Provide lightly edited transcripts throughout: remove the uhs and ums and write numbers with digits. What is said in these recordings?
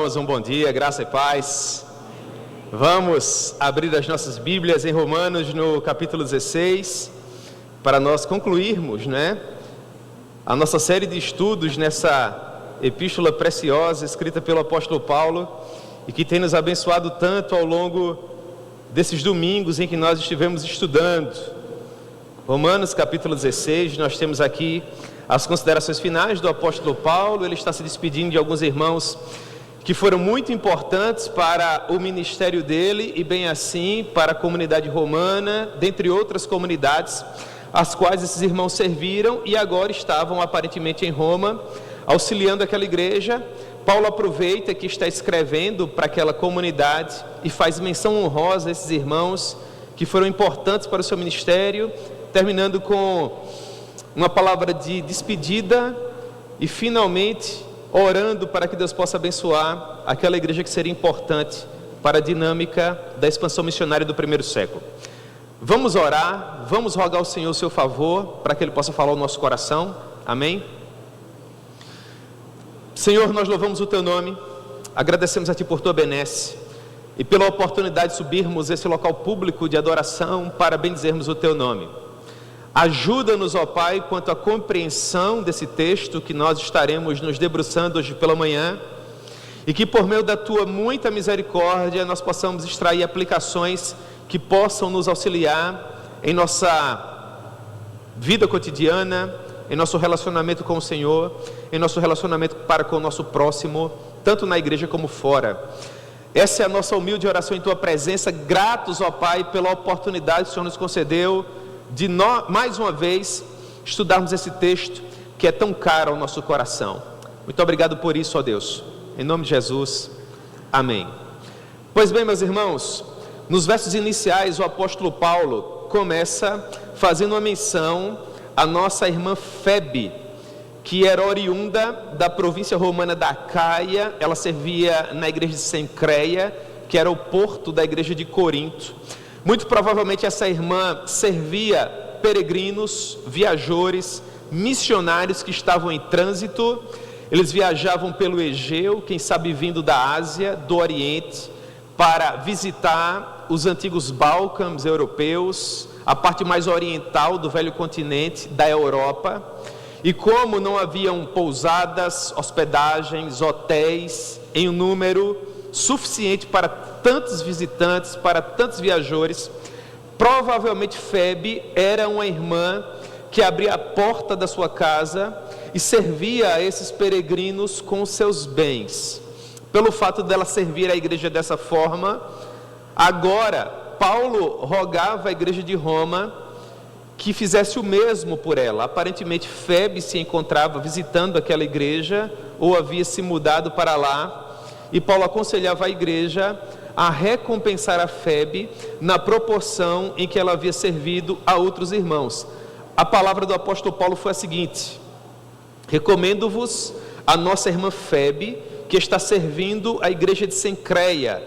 irmãos, um bom dia, graça e paz. Vamos abrir as nossas Bíblias em Romanos no capítulo 16, para nós concluirmos, a nossa série de estudos nessa epístola preciosa escrita pelo apóstolo Paulo e que tem nos abençoado tanto ao longo desses domingos em que nós estivemos estudando. Romanos capítulo 16, nós temos aqui as considerações finais do apóstolo Paulo. Ele está se despedindo de alguns irmãos que foram muito importantes para o ministério dele e bem assim para a comunidade romana, dentre outras comunidades as quais esses irmãos serviram e agora estavam aparentemente em Roma, auxiliando aquela igreja. Paulo aproveita que está escrevendo para aquela comunidade e faz menção honrosa a esses irmãos que foram importantes para o seu ministério, terminando com uma palavra de despedida e finalmente orando para que Deus possa abençoar aquela igreja que seria importante para a dinâmica da expansão missionária do primeiro século. Vamos orar, vamos rogar ao Senhor o seu favor para que Ele possa falar ao nosso coração. Amém? Senhor, nós louvamos o Teu nome, agradecemos a Ti por Tua benesse e pela oportunidade de subirmos esse local público de adoração para bendizermos o Teu nome. Ajuda-nos, ó Pai, quanto à compreensão desse texto que nós estaremos nos debruçando hoje pela manhã e que por meio da Tua muita misericórdia nós possamos extrair aplicações que possam nos auxiliar em nossa vida cotidiana, em nosso relacionamento com o Senhor, em nosso relacionamento para com o nosso próximo, tanto na igreja como fora. Essa é a nossa humilde oração em Tua presença, gratos, ó Pai, pela oportunidade que o Senhor nos concedeu de nós, mais uma vez, estudarmos esse texto que é tão caro ao nosso coração. Muito obrigado por isso, ó Deus. Em nome de Jesus, amém. Pois bem, meus irmãos, nos versos iniciais o apóstolo Paulo começa fazendo uma menção à nossa irmã Febe, que era oriunda da província romana da Acaia. Ela servia na igreja de Cencreia, que era o porto da igreja de Corinto. Muito provavelmente essa irmã servia peregrinos, viajores, missionários que estavam em trânsito. Eles viajavam pelo Egeu, quem sabe vindo da Ásia, do Oriente, para visitar os antigos Balcãs europeus, a parte mais oriental do velho continente da Europa. E como não haviam pousadas, hospedagens, hotéis em um número suficiente para tantos visitantes, para tantos viajores, provavelmente Febe era uma irmã que abria a porta da sua casa e servia a esses peregrinos com seus bens. Pelo fato dela servir a igreja dessa forma, agora Paulo rogava à igreja de Roma que fizesse o mesmo por ela. Aparentemente Febe se encontrava visitando aquela igreja ou havia se mudado para lá, e Paulo aconselhava a igreja a recompensar a Febe na proporção em que ela havia servido a outros irmãos. A palavra do apóstolo Paulo foi a seguinte: recomendo-vos a nossa irmã Febe, que está servindo a igreja de Cencreia,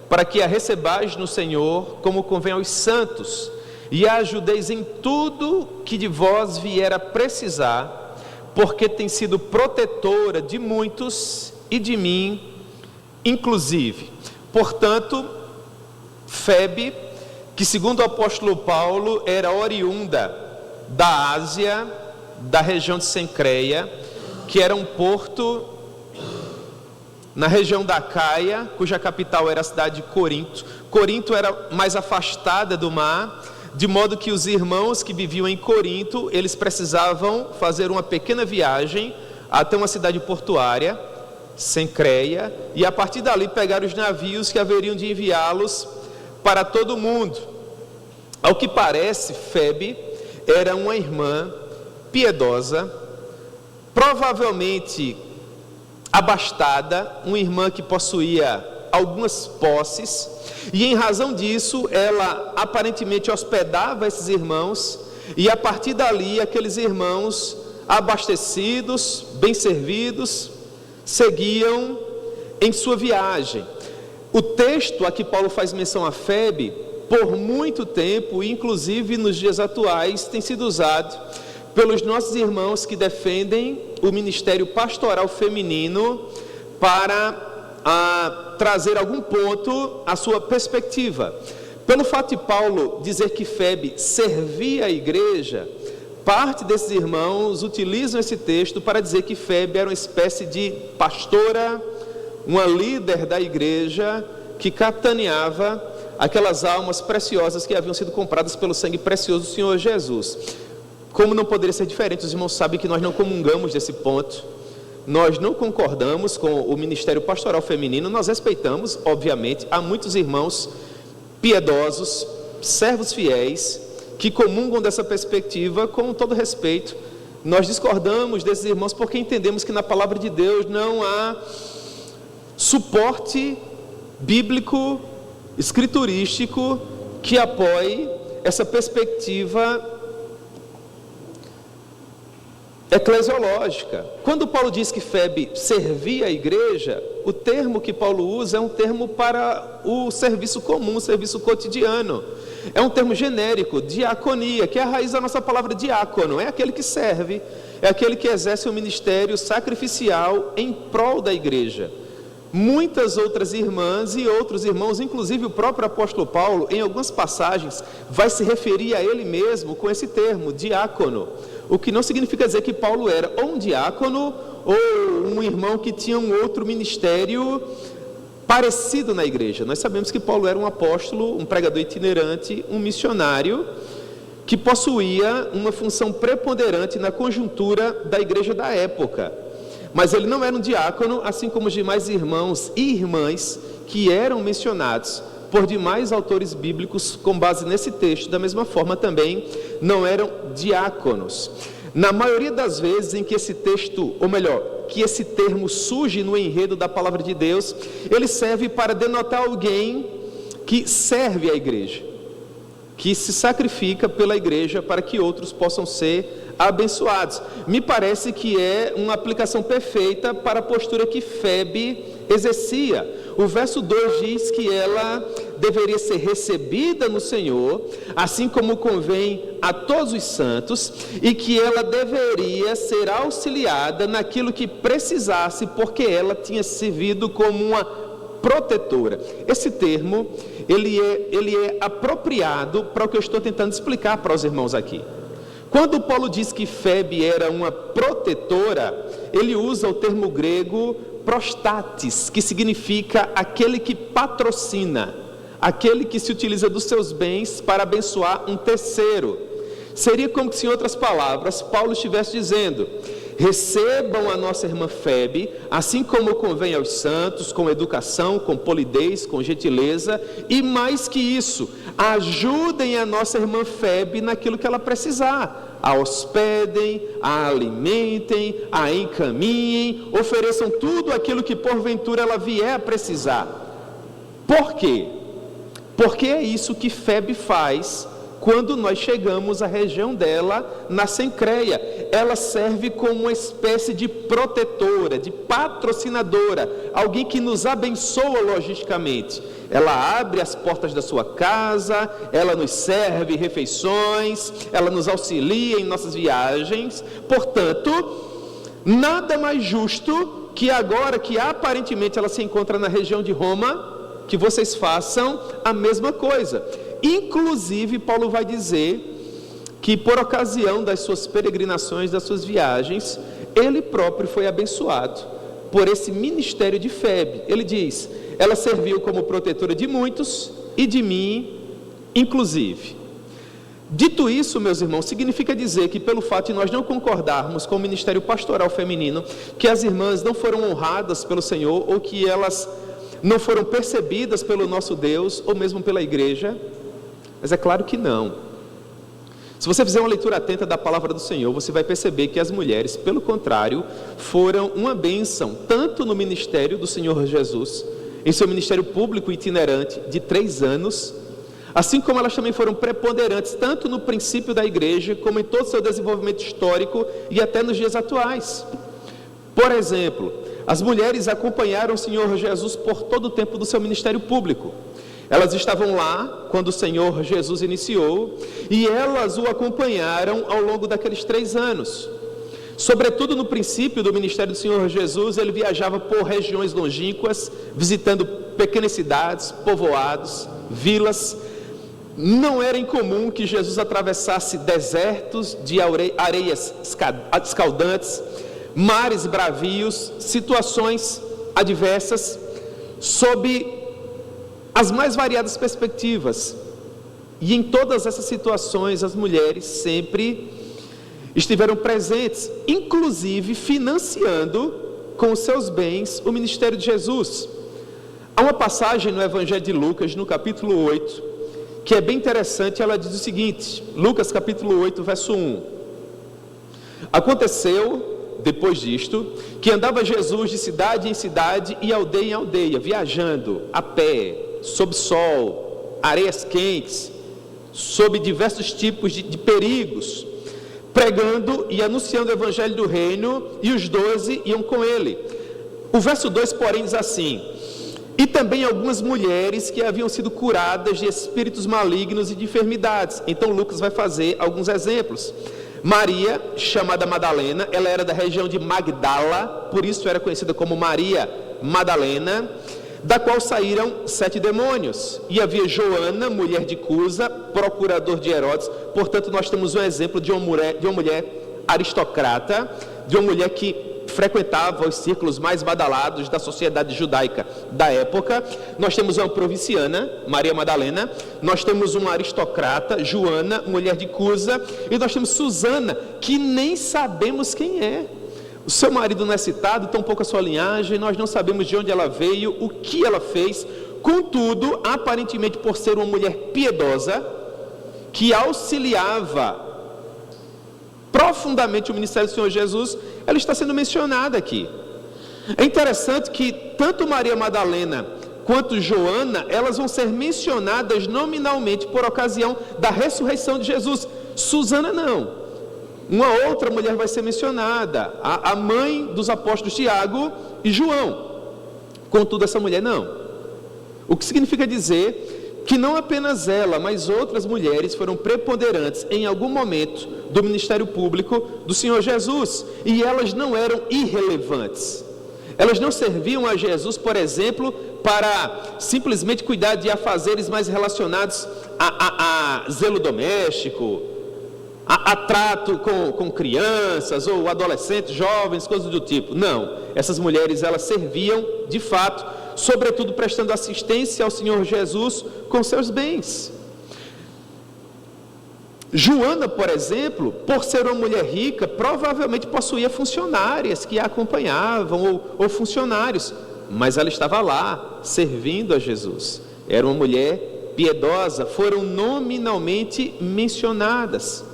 para que a recebais no Senhor como convém aos santos, e a ajudeis em tudo que de vós vier a precisar, porque tem sido protetora de muitos e de mim inclusive. Portanto, Febe, que segundo o apóstolo Paulo era oriunda da Ásia, da região de Cencreia, que era um porto na região da Acaia, cuja capital era a cidade de Corinto. Corinto era mais afastada do mar, de modo que os irmãos que viviam em Corinto, eles precisavam fazer uma pequena viagem até uma cidade portuária, Cencreia, e a partir dali pegar os navios que haveriam de enviá-los para todo o mundo. Ao que parece, Febe era uma irmã piedosa, provavelmente abastada, uma irmã que possuía algumas posses, e em razão disso ela aparentemente hospedava esses irmãos, e a partir dali aqueles irmãos abastecidos, bem servidos, seguiam em sua viagem. O texto a que Paulo faz menção a Febe, por muito tempo, inclusive nos dias atuais, tem sido usado pelos nossos irmãos que defendem o ministério pastoral feminino para a trazer algum ponto à sua perspectiva. Pelo fato de Paulo dizer que Febe servia a igreja, parte desses irmãos utilizam esse texto para dizer que Febe era uma espécie de pastora, uma líder da igreja que capitaneava aquelas almas preciosas que haviam sido compradas pelo sangue precioso do Senhor Jesus. Como não poderia ser diferente, os irmãos sabem que nós não comungamos desse ponto, nós não concordamos com o ministério pastoral feminino, nós respeitamos, obviamente, há muitos irmãos piedosos, servos fiéis, que comungam dessa perspectiva com todo respeito. Nós discordamos desses irmãos porque entendemos que na palavra de Deus não há suporte bíblico, escriturístico, que apoie essa perspectiva eclesiológica. Quando Paulo diz que Febe servia a igreja, o termo que Paulo usa é um termo para o serviço comum, o serviço cotidiano. É um termo genérico, diaconia, que é a raiz da nossa palavra diácono. É aquele que serve, é aquele que exerce o ministério sacrificial em prol da igreja. Muitas outras irmãs e outros irmãos, inclusive o próprio apóstolo Paulo, em algumas passagens, vai se referir a ele mesmo com esse termo, diácono. O que não significa dizer que Paulo era ou um diácono ou um irmão que tinha um outro ministério parecido na igreja. Nós sabemos que Paulo era um apóstolo, um pregador itinerante, um missionário que possuía uma função preponderante na conjuntura da igreja da época. Mas ele não era um diácono, assim como os demais irmãos e irmãs que eram mencionados por demais autores bíblicos com base nesse texto, da mesma forma também não eram diáconos. Na maioria das vezes em que esse texto, ou melhor, que esse termo surge no enredo da palavra de Deus, ele serve para denotar alguém que serve a igreja, que se sacrifica pela igreja para que outros possam ser abençoados. Me parece que é uma aplicação perfeita para a postura que Febe exercia. O verso 2 diz que ela deveria ser recebida no Senhor, assim como convém a todos os santos, e que ela deveria ser auxiliada naquilo que precisasse, porque ela tinha servido como uma protetora. Esse termo, ele é apropriado para o que eu estou tentando explicar para os irmãos aqui. Quando Paulo diz que Febe era uma protetora, ele usa o termo grego prostatis, que significa aquele que patrocina, aquele que se utiliza dos seus bens para abençoar um terceiro. Seria como se, em outras palavras, Paulo estivesse dizendo: recebam a nossa irmã Febe, assim como convém aos santos, com educação, com polidez, com gentileza, e mais que isso, ajudem a nossa irmã Febe naquilo que ela precisar. A hospedem, a alimentem, a encaminhem, ofereçam tudo aquilo que porventura ela vier a precisar. Por quê? Porque é isso que Febe faz quando nós chegamos à região dela, na Cencreia. Ela serve como uma espécie de protetora, de patrocinadora, alguém que nos abençoa logisticamente. Ela abre as portas da sua casa, ela nos serve refeições, ela nos auxilia em nossas viagens. Portanto, nada mais justo que agora que aparentemente ela se encontra na região de Roma, que vocês façam a mesma coisa. Inclusive, Paulo vai dizer que por ocasião das suas peregrinações, das suas viagens, ele próprio foi abençoado por esse ministério de Febe. Ele diz: ela serviu como protetora de muitos e de mim, inclusive. Dito isso, meus irmãos, significa dizer que pelo fato de nós não concordarmos com o ministério pastoral feminino, que as irmãs não foram honradas pelo Senhor, ou que elas não foram percebidas pelo nosso Deus, ou mesmo pela igreja. Mas é claro que não. Se você fizer uma leitura atenta da palavra do Senhor, você vai perceber que as mulheres, pelo contrário, foram uma bênção, tanto no ministério do Senhor Jesus, em seu ministério público itinerante de 3 anos, assim como elas também foram preponderantes, tanto no princípio da igreja, como em todo o seu desenvolvimento histórico e até nos dias atuais. Por exemplo, as mulheres acompanharam o Senhor Jesus por todo o tempo do seu ministério público. Elas estavam lá quando o Senhor Jesus iniciou, e elas o acompanharam ao longo daqueles 3 anos. Sobretudo no princípio do ministério do Senhor Jesus, ele viajava por regiões longínquas, visitando pequenas cidades, povoados, vilas. Não era incomum que Jesus atravessasse desertos de areias escaldantes, mares bravios, situações adversas, sob as mais variadas perspectivas. E em todas essas situações, as mulheres sempre estiveram presentes, inclusive financiando com os seus bens o ministério de Jesus. Há uma passagem no Evangelho de Lucas, no capítulo 8, que é bem interessante. Ela diz o seguinte, Lucas capítulo 8, verso 1. Aconteceu, depois disto, que andava Jesus de cidade em cidade e aldeia em aldeia, viajando a pé, sob sol, areias quentes, sob diversos tipos de perigos, pregando e anunciando o evangelho do reino, e os 12 iam com ele. O verso 2, porém, diz assim: e também algumas mulheres que haviam sido curadas de espíritos malignos e de enfermidades. Então Lucas vai fazer alguns exemplos. Maria, chamada Madalena, ela era da região de Magdala, por isso era conhecida como Maria Madalena, da qual saíram 7 demônios. E havia Joana, mulher de Cusa, procurador de Herodes. Portanto, nós temos um exemplo de uma mulher aristocrata, de uma mulher que frequentava os círculos mais badalados da sociedade judaica da época. Nós temos uma provinciana, Maria Madalena, nós temos uma aristocrata, Joana, mulher de Cusa, e nós temos Susana, que nem sabemos quem é. O seu marido não é citado, tampouco a sua linhagem, nós não sabemos de onde ela veio, o que ela fez. Contudo, aparentemente por ser uma mulher piedosa, que auxiliava profundamente o ministério do Senhor Jesus, ela está sendo mencionada aqui. É interessante que tanto Maria Madalena quanto Joana, elas vão ser mencionadas nominalmente por ocasião da ressurreição de Jesus. Susana não. Uma outra mulher vai ser mencionada, a mãe dos apóstolos Tiago e João. Contudo, essa mulher não. O que significa dizer que não apenas ela, mas outras mulheres foram preponderantes em algum momento do ministério público do Senhor Jesus. E elas não eram irrelevantes. Elas não serviam a Jesus, por exemplo, para simplesmente cuidar de afazeres mais relacionados a zelo doméstico, a trato com crianças ou adolescentes, jovens, coisas do tipo. Não, essas mulheres, elas serviam de fato, sobretudo prestando assistência ao Senhor Jesus com seus bens. Joana, por exemplo, por ser uma mulher rica, provavelmente possuía funcionárias que a acompanhavam, ou funcionários, mas ela estava lá, servindo a Jesus. Era uma mulher piedosa, foram nominalmente mencionadas.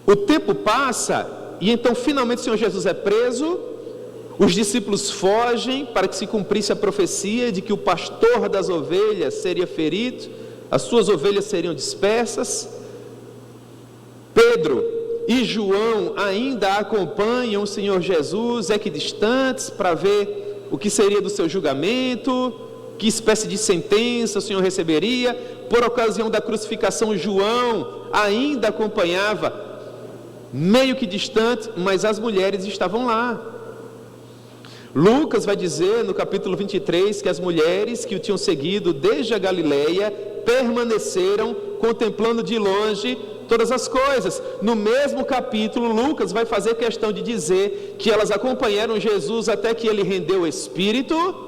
O tempo passa, e então finalmente o Senhor Jesus é preso, os discípulos fogem para que se cumprisse a profecia de que o pastor das ovelhas seria ferido, as suas ovelhas seriam dispersas. Pedro e João ainda acompanham o Senhor Jesus, equidistantes, para ver o que seria do seu julgamento, que espécie de sentença o Senhor receberia. Por ocasião da crucificação, João ainda acompanhava, meio que distante, mas as mulheres estavam lá. Lucas vai dizer no capítulo 23 que as mulheres que o tinham seguido desde a Galileia permaneceram contemplando de longe todas as coisas. No mesmo capítulo, Lucas vai fazer questão de dizer que elas acompanharam Jesus até que ele rendeu o Espírito.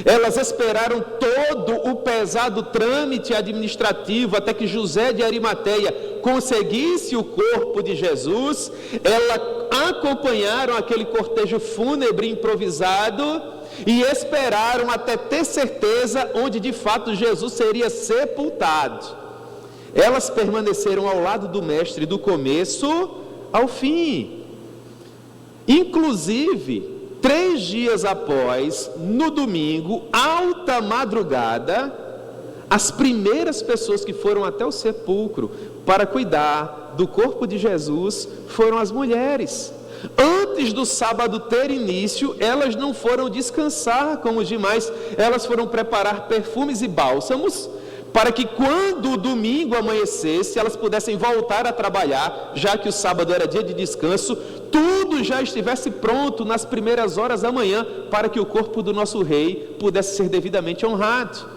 Elas esperaram todo o pesado trâmite administrativo até que José de Arimateia conseguisse o corpo de Jesus. Elas acompanharam aquele cortejo fúnebre improvisado e esperaram até ter certeza onde de fato Jesus seria sepultado. Elas permaneceram ao lado do mestre do começo ao fim. Inclusive, 3 dias após, no domingo, alta madrugada, as primeiras pessoas que foram até o sepulcro para cuidar do corpo de Jesus foram as mulheres. Antes do sábado ter início, elas não foram descansar como os demais, elas foram preparar perfumes e bálsamos, para que quando o domingo amanhecesse, elas pudessem voltar a trabalhar, já que o sábado era dia de descanso. tudo já estivesse pronto nas primeiras horas da manhã para que o corpo do nosso rei pudesse ser devidamente honrado.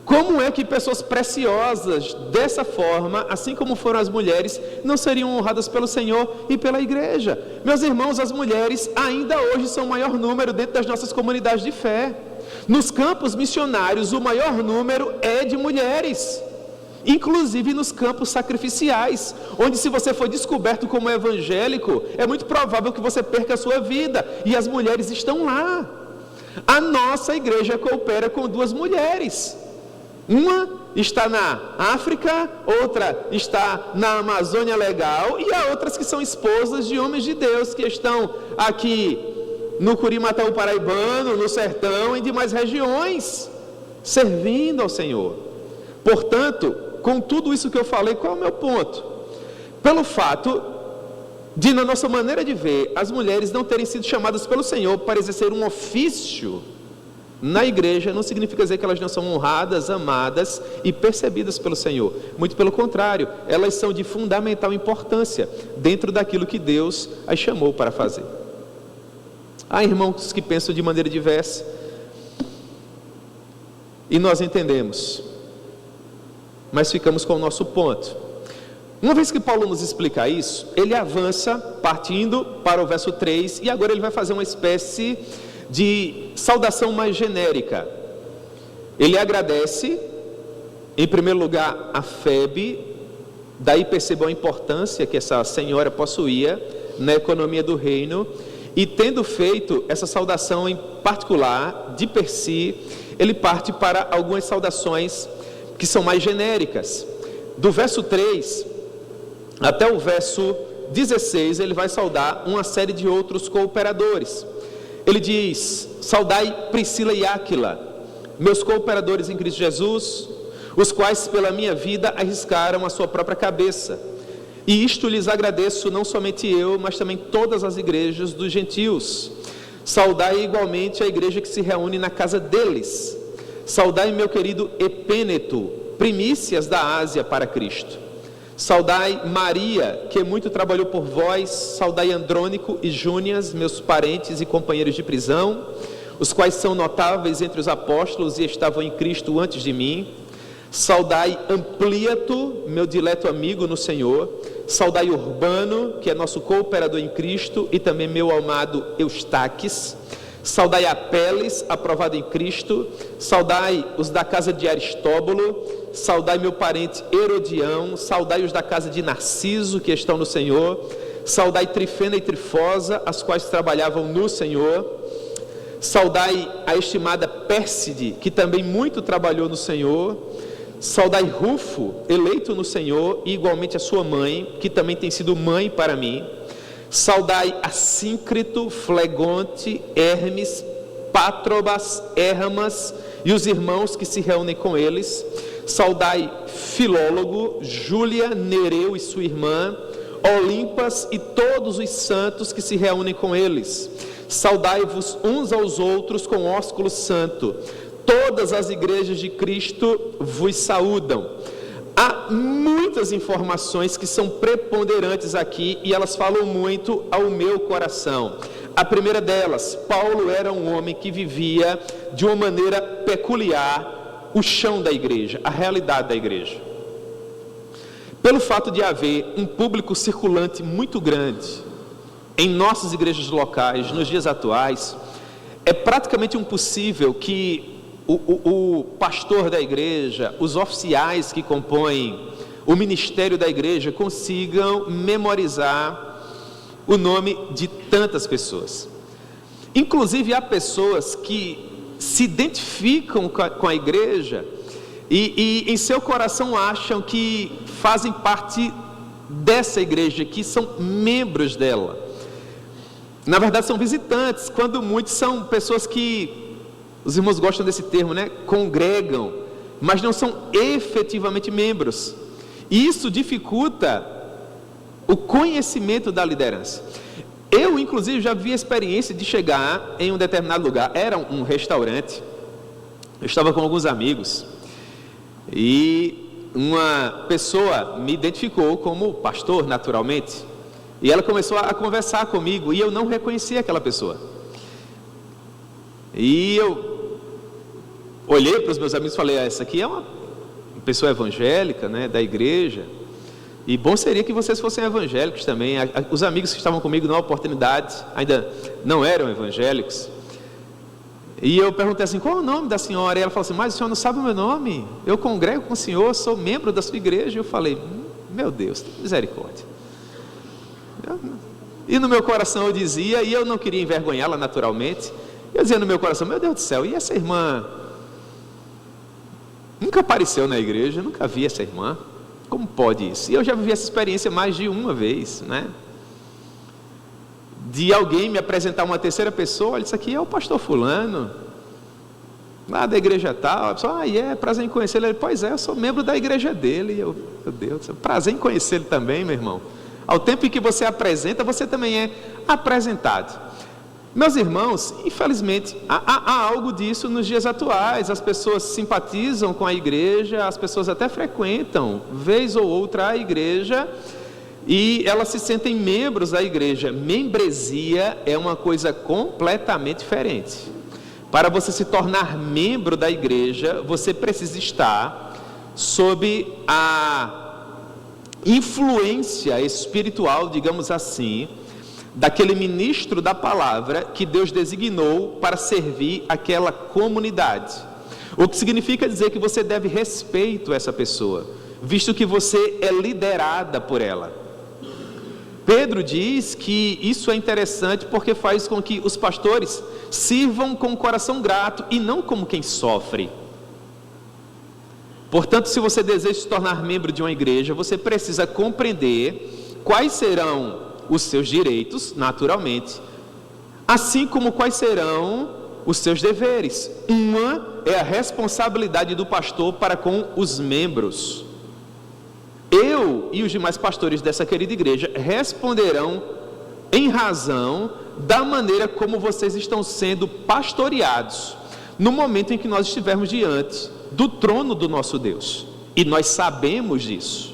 Como é que pessoas preciosas dessa forma, assim como foram as mulheres, não seriam honradas pelo Senhor e pela igreja? Meus irmãos, as mulheres ainda hoje são o maior número dentro das nossas comunidades de fé. Nos campos missionários, o maior número é de mulheres, inclusive nos campos sacrificiais, onde, se você for descoberto como evangélico, é muito provável que você perca a sua vida, e as mulheres estão lá. A nossa igreja coopera com 2 mulheres. Uma está na África, outra está na Amazônia Legal, e há outras que são esposas de homens de Deus, que estão aqui no Curimataú Paraibano, no Sertão e demais regiões, servindo ao Senhor. Portanto, com tudo isso que eu falei, qual é o meu ponto? Pelo fato de, na nossa maneira de ver, as mulheres não terem sido chamadas pelo Senhor para exercer um ofício na igreja, não significa dizer que elas não são honradas, amadas e percebidas pelo Senhor. Muito pelo contrário, elas são de fundamental importância dentro daquilo que Deus as chamou para fazer. Há irmãos que pensam de maneira diversa, e nós entendemos, mas ficamos com o nosso ponto. Uma vez que Paulo nos explica isso, ele avança partindo para o verso 3, e agora ele vai fazer uma espécie de saudação mais genérica. Ele agradece, em primeiro lugar, a Febe. Daí percebam a importância que essa senhora possuía na economia do reino, e tendo feito essa saudação em particular, de per si, ele parte para algumas saudações que são mais genéricas. Do verso 3 até o verso 16, ele vai saudar uma série de outros cooperadores. Ele diz: saudai Priscila e Áquila, meus cooperadores em Cristo Jesus, os quais pela minha vida arriscaram a sua própria cabeça. E isto lhes agradeço, não somente eu, mas também todas as igrejas dos gentios. Saudai igualmente a igreja que se reúne na casa deles. Saudai meu querido Epêneto, primícias da Ásia para Cristo. Saudai Maria, que muito trabalhou por vós. Saudai Andrônico e Júnias, meus parentes e companheiros de prisão, os quais são notáveis entre os apóstolos e estavam em Cristo antes de mim. Saudai Ampliato, meu dileto amigo no Senhor. Saudai Urbano, que é nosso cooperador em Cristo, e também meu amado Eustaques. Saudai Apeles, aprovado em Cristo. Saudai os da casa de Aristóbulo. Saudai meu parente Herodião. Saudai os da casa de Narciso, que estão no Senhor. Saudai Trifena e Trifosa, as quais trabalhavam no Senhor. Saudai a estimada Pérside, que também muito trabalhou no Senhor. Saudai Rufo, eleito no Senhor, e igualmente a sua mãe, que também tem sido mãe para mim. Saudai Assíncrito, Flegonte, Hermes, Pátrobas, Hermas e os irmãos que se reúnem com eles. Saudai Filólogo, Júlia, Nereu e sua irmã, Olimpas e todos os santos que se reúnem com eles. Saudai-vos uns aos outros com ósculo santo. Todas as igrejas de Cristo vos saúdam. Há muitas informações que são preponderantes aqui, e elas falam muito ao meu coração. A primeira delas: Paulo era um homem que vivia de uma maneira peculiar o chão da igreja, a realidade da igreja. Pelo fato de haver um público circulante muito grande em nossas igrejas locais, nos dias atuais, é praticamente impossível que o pastor da igreja, os oficiais que compõem o ministério da igreja consigam memorizar o nome de tantas pessoas. Inclusive há pessoas que se identificam com a igreja e em seu coração acham que fazem parte dessa igreja, que são membros dela. Na verdade são visitantes, quando muitos são pessoas que, os irmãos gostam desse termo, né? Congregam, mas não são efetivamente membros. E isso dificulta o conhecimento da liderança. Eu, inclusive, já vi a experiência de chegar em um determinado lugar. Era um restaurante. Eu estava com alguns amigos e uma pessoa me identificou como pastor, naturalmente. E ela começou a conversar comigo, e eu não reconhecia aquela pessoa. E eu olhei para os meus amigos e falei: essa aqui é uma pessoa evangélica, né, da igreja, e bom seria que vocês fossem evangélicos também. Os amigos que estavam comigo na oportunidade ainda não eram evangélicos. E eu perguntei assim: qual é o nome da senhora? E ela falou assim: mas o senhor não sabe o meu nome? Eu congrego com o senhor, sou membro da sua igreja. E eu falei: meu Deus, misericórdia. E no meu coração eu dizia, e eu não queria envergonhá-la naturalmente, eu dizia no meu coração: meu Deus do céu, e essa irmã nunca apareceu na igreja, nunca vi essa irmã, como pode isso? E eu já vivi essa experiência mais de uma vez, né? De alguém me apresentar uma terceira pessoa: olha, isso aqui é o pastor fulano, lá da igreja tal. A pessoa: prazer em conhecê-lo. Ele: pois é, eu sou membro da igreja dele. E eu: meu Deus, prazer em conhecê-lo também, meu irmão. Ao tempo em que você apresenta, você também é apresentado. Meus irmãos, infelizmente, há algo disso nos dias atuais. As pessoas simpatizam com a igreja, as pessoas até frequentam, vez ou outra, a igreja, e elas se sentem membros da igreja. Membresia é uma coisa completamente diferente. Para você se tornar membro da igreja, você precisa estar sob a influência espiritual, digamos assim, daquele ministro da palavra que Deus designou para servir aquela comunidade. O que significa dizer que você deve respeito a essa pessoa, visto que você é liderada por ela. Pedro diz que isso é interessante porque faz com que os pastores sirvam com o coração grato e não como quem sofre. Portanto, se você deseja se tornar membro de uma igreja, você precisa compreender quais serão os seus direitos, naturalmente, assim como quais serão os seus deveres. Uma é a responsabilidade do pastor para com os membros. Eu e os demais pastores dessa querida igreja responderão em razão da maneira como vocês estão sendo pastoreados no momento em que nós estivermos diante do trono do nosso Deus, e nós sabemos disso.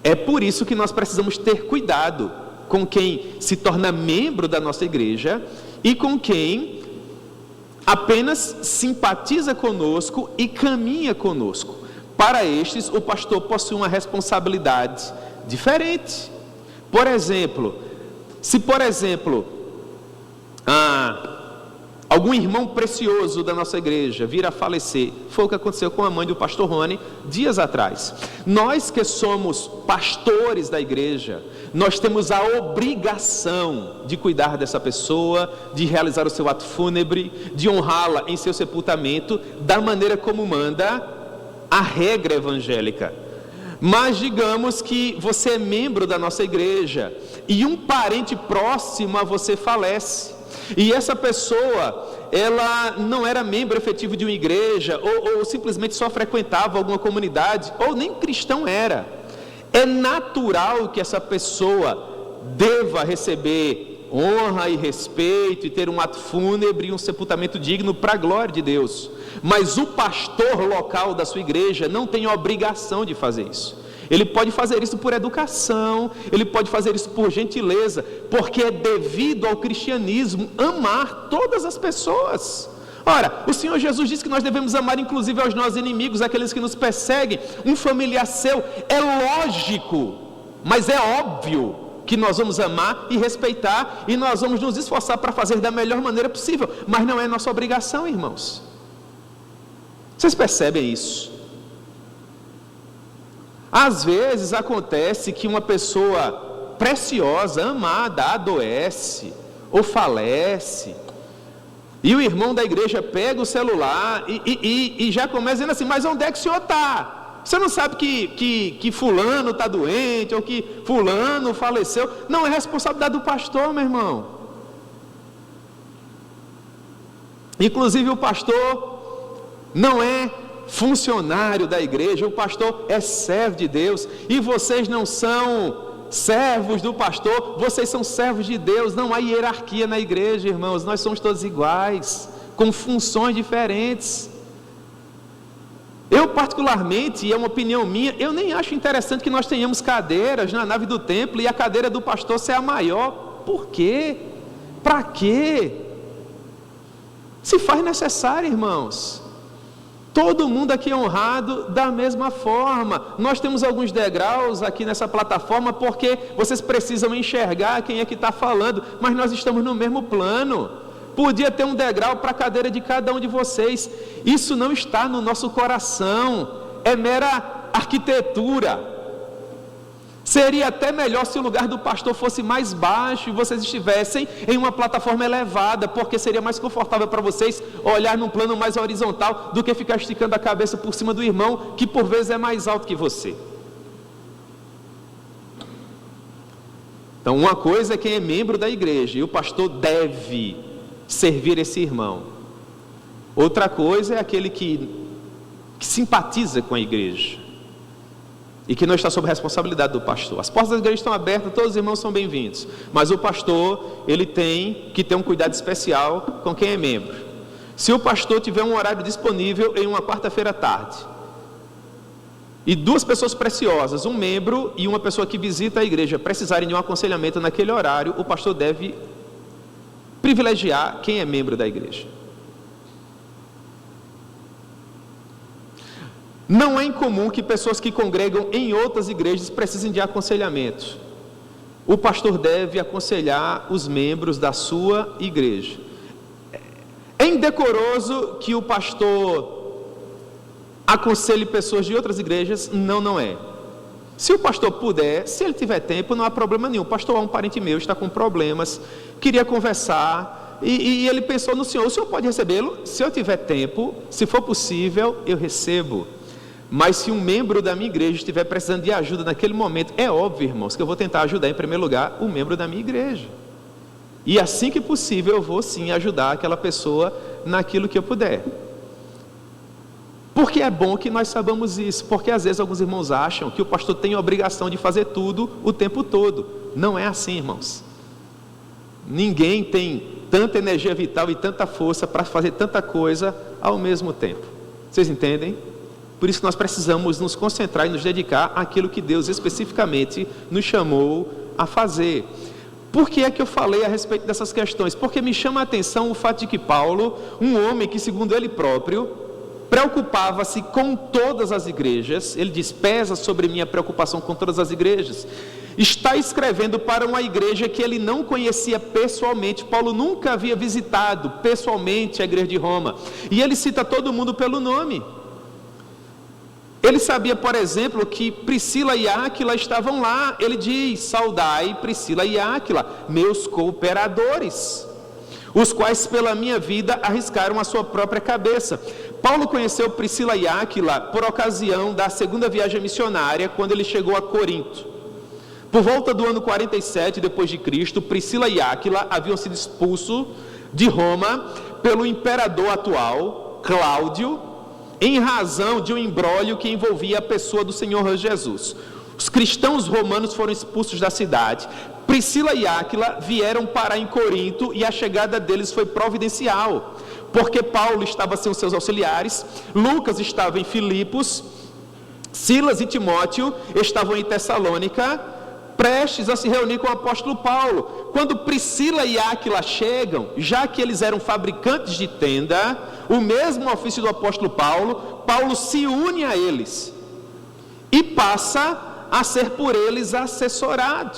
É por isso que nós precisamos ter cuidado com quem se torna membro da nossa igreja e com quem apenas simpatiza conosco e caminha conosco. Para estes, o pastor possui uma responsabilidade diferente. Por exemplo, se algum irmão precioso da nossa igreja vir a falecer, foi o que aconteceu com a mãe do pastor Rony dias atrás. Nós que somos pastores da igreja, nós temos a obrigação de cuidar dessa pessoa, de realizar o seu ato fúnebre, de honrá-la em seu sepultamento, da maneira como manda a regra evangélica. Mas digamos que você é membro da nossa igreja e um parente próximo a você falece, e essa pessoa, ela não era membro efetivo de uma igreja, ou simplesmente só frequentava alguma comunidade, ou nem cristão era. É natural que essa pessoa deva receber honra e respeito, e ter um ato fúnebre e um sepultamento digno para a glória de Deus. Mas o pastor local da sua igreja não tem a obrigação de fazer isso. Ele pode fazer isso por educação, ele pode fazer isso por gentileza, porque é devido ao cristianismo amar todas as pessoas. Ora, o Senhor Jesus disse que nós devemos amar inclusive aos nossos inimigos, aqueles que nos perseguem. Um familiar seu, é lógico, mas é óbvio que nós vamos amar e respeitar, e nós vamos nos esforçar para fazer da melhor maneira possível, mas não é nossa obrigação, irmãos. Vocês percebem isso? Às vezes acontece que uma pessoa preciosa, amada, adoece ou falece, e o irmão da igreja pega o celular e já começa dizendo assim: mas onde é que o senhor está? Você não sabe que fulano está doente, ou que fulano faleceu? Não, é responsabilidade do pastor, meu irmão. Inclusive o pastor não é funcionário da igreja, o pastor é servo de Deus, e vocês não são servos do pastor, vocês são servos de Deus. Não há hierarquia na igreja, irmãos, nós somos todos iguais, com funções diferentes. Eu particularmente, e é uma opinião minha, eu nem acho interessante que nós tenhamos cadeiras na nave do templo e a cadeira do pastor ser a maior. Por quê? Para quê? Se faz necessário, irmãos. Todo mundo aqui é honrado da mesma forma. Nós temos alguns degraus aqui nessa plataforma porque vocês precisam enxergar quem é que está falando, mas nós estamos no mesmo plano. Podia ter um degrau para a cadeira de cada um de vocês. Isso não está no nosso coração, é mera arquitetura. Seria até melhor se o lugar do pastor fosse mais baixo e vocês estivessem em uma plataforma elevada, porque seria mais confortável para vocês olhar num plano mais horizontal do que ficar esticando a cabeça por cima do irmão, que por vezes é mais alto que você. Então, uma coisa é quem é membro da igreja, e o pastor deve servir esse irmão. Outra coisa é aquele que simpatiza com a igreja e que não está sob responsabilidade do pastor. As portas da igreja estão abertas, todos os irmãos são bem-vindos, mas o pastor, ele tem que ter um cuidado especial com quem é membro. Se o pastor tiver um horário disponível em uma quarta-feira à tarde, e duas pessoas preciosas, um membro e uma pessoa que visita a igreja, precisarem de um aconselhamento naquele horário, o pastor deve privilegiar quem é membro da igreja. Não é incomum que pessoas que congregam em outras igrejas precisem de aconselhamento. O pastor deve aconselhar os membros da sua igreja. É indecoroso que o pastor aconselhe pessoas de outras igrejas? Não é. Se o pastor puder, se ele tiver tempo, não há problema nenhum. Pastor, um parente meu está com problemas, queria conversar, e ele pensou no senhor. O senhor pode recebê-lo? Se eu tiver tempo, se for possível, eu recebo. Mas se um membro da minha igreja estiver precisando de ajuda naquele momento, é óbvio, irmãos, que eu vou tentar ajudar em primeiro lugar o membro da minha igreja. E assim que possível eu vou sim ajudar aquela pessoa naquilo que eu puder. Porque é bom que nós saibamos isso, porque às vezes alguns irmãos acham que o pastor tem a obrigação de fazer tudo o tempo todo. Não é assim, irmãos. Ninguém tem tanta energia vital e tanta força para fazer tanta coisa ao mesmo tempo. Vocês entendem? Por isso nós precisamos nos concentrar e nos dedicar àquilo que Deus especificamente nos chamou a fazer. Por que é que eu falei a respeito dessas questões? Porque me chama a atenção o fato de que Paulo, um homem que segundo ele próprio, preocupava-se com todas as igrejas, ele diz, pesa sobre mim a preocupação com todas as igrejas, está escrevendo para uma igreja que ele não conhecia pessoalmente. Paulo nunca havia visitado pessoalmente a igreja de Roma, e ele cita todo mundo pelo nome. Ele sabia, por exemplo, que Priscila e Áquila estavam lá. Ele diz, saudai Priscila e Áquila, meus cooperadores, os quais pela minha vida arriscaram a sua própria cabeça. Paulo conheceu Priscila e Áquila por ocasião da segunda viagem missionária, quando ele chegou a Corinto. Por volta do ano 47 depois de Cristo, Priscila e Áquila haviam sido expulsos de Roma pelo imperador atual, Cláudio, em razão de um imbróglio que envolvia a pessoa do Senhor Jesus. Os cristãos romanos foram expulsos da cidade. Priscila e Áquila vieram parar em Corinto e a chegada deles foi providencial, porque Paulo estava sem os seus auxiliares, Lucas estava em Filipos, Silas e Timóteo estavam em Tessalônica, prestes a se reunir com o apóstolo Paulo. Quando Priscila e Áquila chegam, já que eles eram fabricantes de tenda, o mesmo ofício do apóstolo Paulo, Paulo se une a eles e passa a ser por eles assessorado.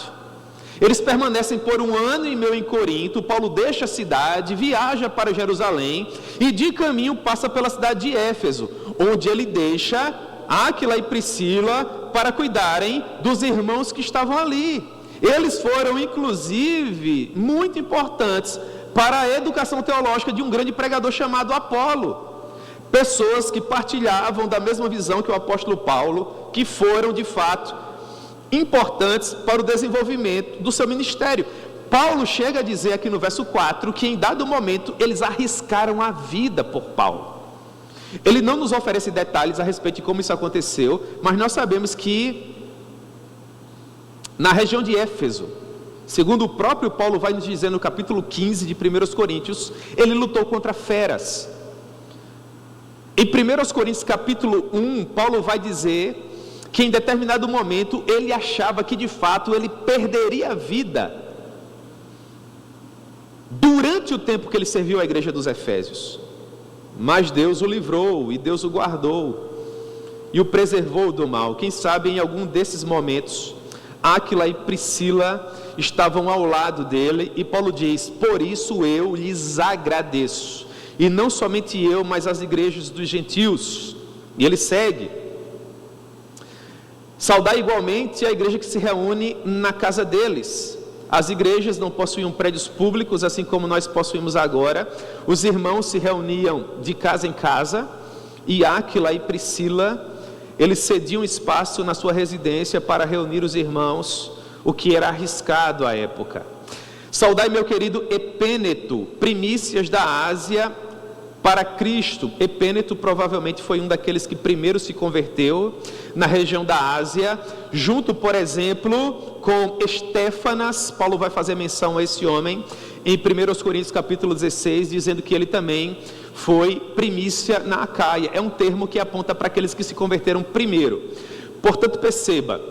Eles permanecem por 1 ano e meio em Corinto. Paulo deixa a cidade, viaja para Jerusalém e de caminho passa pela cidade de Éfeso, onde ele deixa Áquila e Priscila para cuidarem dos irmãos que estavam ali. Eles foram inclusive muito importantes para a educação teológica de um grande pregador chamado Apolo. Pessoas que partilhavam da mesma visão que o apóstolo Paulo, que foram de fato importantes para o desenvolvimento do seu ministério. Paulo chega a dizer aqui no verso 4 que em dado momento eles arriscaram a vida por Paulo. Ele não nos oferece detalhes a respeito de como isso aconteceu, mas nós sabemos que na região de Éfeso, segundo o próprio Paulo vai nos dizer no capítulo 15 de 1 Coríntios, ele lutou contra feras. Em 1 Coríntios capítulo 1, Paulo vai dizer que em determinado momento ele achava que de fato ele perderia a vida durante o tempo que ele serviu à igreja dos Efésios. Mas Deus o livrou e Deus o guardou e o preservou do mal. Quem sabe em algum desses momentos, Áquila e Priscila estavam ao lado dele e Paulo diz: por isso eu lhes agradeço. E não somente eu, mas as igrejas dos gentios. E ele segue: saudai igualmente a igreja que se reúne na casa deles. As igrejas não possuíam prédios públicos, assim como nós possuímos agora. Os irmãos se reuniam de casa em casa, e Áquila e Priscila, eles cediam espaço na sua residência para reunir os irmãos, o que era arriscado à época. Saudai meu querido Epêneto, primícias da Ásia para Cristo. Epêneto provavelmente foi um daqueles que primeiro se converteu na região da Ásia, junto, por exemplo, com Estéfanas. Paulo vai fazer menção a esse homem em 1 Coríntios capítulo 16, dizendo que ele também foi primícia na Acaia. É um termo que aponta para aqueles que se converteram primeiro. Portanto, perceba,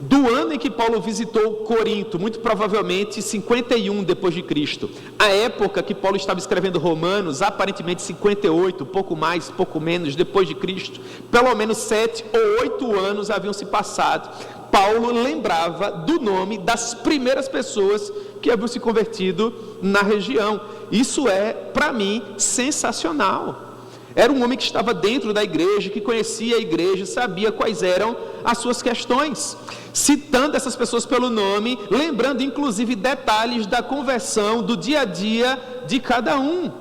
do ano em que Paulo visitou Corinto, muito provavelmente 51 depois de Cristo, a época que Paulo estava escrevendo Romanos, aparentemente 58, pouco mais, pouco menos depois de Cristo, pelo menos 7 ou 8 anos haviam se passado. Paulo lembrava do nome das primeiras pessoas que haviam se convertido na região. Isso é, para mim, sensacional. Era um homem que estava dentro da igreja, que conhecia a igreja, sabia quais eram as suas questões, citando essas pessoas pelo nome, lembrando inclusive detalhes da conversão, do dia a dia de cada um.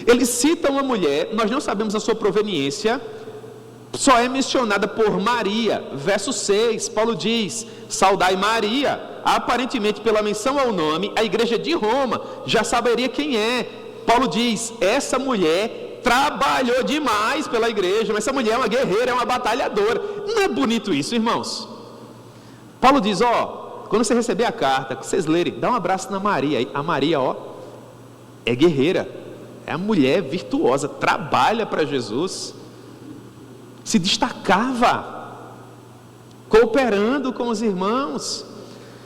Ele cita uma mulher, nós não sabemos a sua proveniência, só é mencionada por Maria. Verso 6, Paulo diz: saudai Maria. Aparentemente, pela menção ao nome, a igreja de Roma já saberia quem é. Paulo diz: essa mulher trabalhou demais pela igreja, mas essa mulher é uma guerreira, é uma batalhadora. Não é bonito isso, irmãos? Paulo diz: quando você receber a carta, que vocês lerem, dá um abraço na Maria. A Maria, é guerreira, é a mulher virtuosa, trabalha para Jesus, se destacava, cooperando com os irmãos.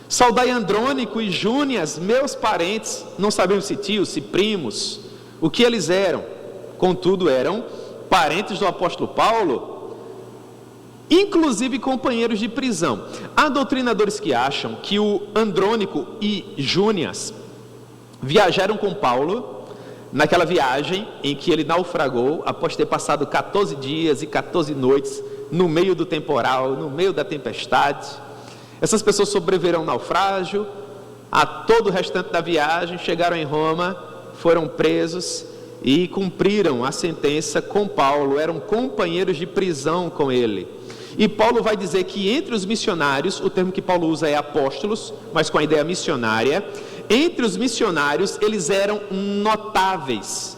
Saudai Andrônico e Júnias, meus parentes. Não sabemos se tios, se primos, o que eles eram, contudo eram parentes do apóstolo Paulo, inclusive companheiros de prisão. Há doutrinadores que acham que o Andrônico e Júnias viajaram com Paulo naquela viagem em que ele naufragou após ter passado 14 dias e 14 noites no meio do temporal, no meio da tempestade. Essas pessoas sobreviveram ao naufrágio, a todo o restante da viagem, chegaram em Roma, foram presos e cumpriram a sentença com Paulo, eram companheiros de prisão com ele. E Paulo vai dizer que entre os missionários, o termo que Paulo usa é apóstolos, mas com a ideia missionária, entre os missionários eles eram notáveis,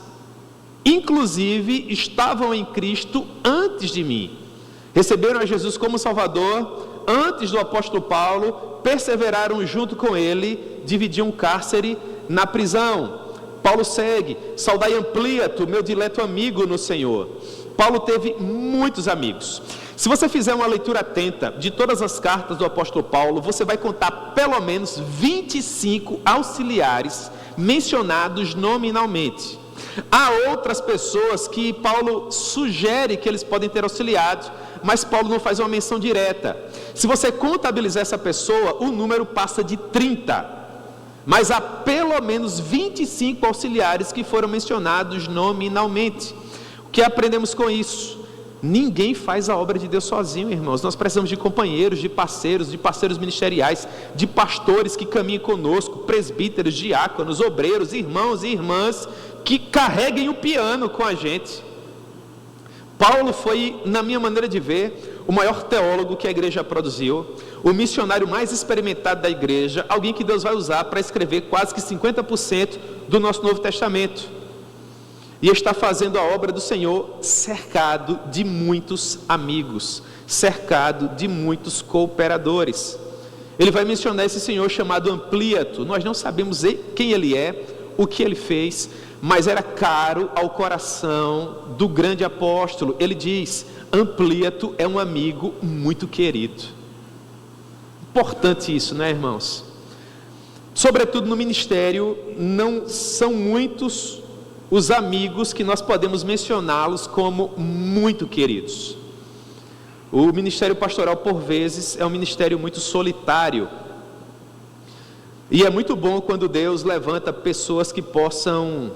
inclusive estavam em Cristo antes de mim, receberam a Jesus como Salvador antes do apóstolo Paulo, perseveraram junto com ele, dividiam cárcere na prisão. Paulo segue: saudai Ampliato, meu dileto amigo no Senhor. Paulo teve muitos amigos. Se você fizer uma leitura atenta de todas as cartas do apóstolo Paulo, você vai contar pelo menos 25 auxiliares mencionados nominalmente. Há outras pessoas que Paulo sugere que eles podem ter auxiliado, mas Paulo não faz uma menção direta. Se você contabilizar essa pessoa, o número passa de 30. Mas há pelo menos 25 auxiliares que foram mencionados nominalmente. O que aprendemos com isso? Ninguém faz a obra de Deus sozinho, irmãos. Nós precisamos de companheiros, de parceiros ministeriais, de pastores que caminhem conosco, presbíteros, diáconos, obreiros, irmãos e irmãs que carreguem o piano com a gente. Paulo foi, na minha maneira de ver, o maior teólogo que a igreja produziu, o missionário mais experimentado da igreja, alguém que Deus vai usar para escrever quase que 50% do nosso Novo Testamento. E está fazendo a obra do Senhor cercado de muitos amigos, cercado de muitos cooperadores. Ele vai mencionar esse senhor chamado Ampliato. Nós não sabemos quem ele é, o que ele fez, mas era caro ao coração do grande apóstolo. Ele diz: Ampliato é um amigo muito querido. Importante isso, né, irmãos? Sobretudo no ministério, não são muitos os amigos que nós podemos mencioná-los como muito queridos. O ministério pastoral, por vezes, é um ministério muito solitário. E é muito bom quando Deus levanta pessoas que possam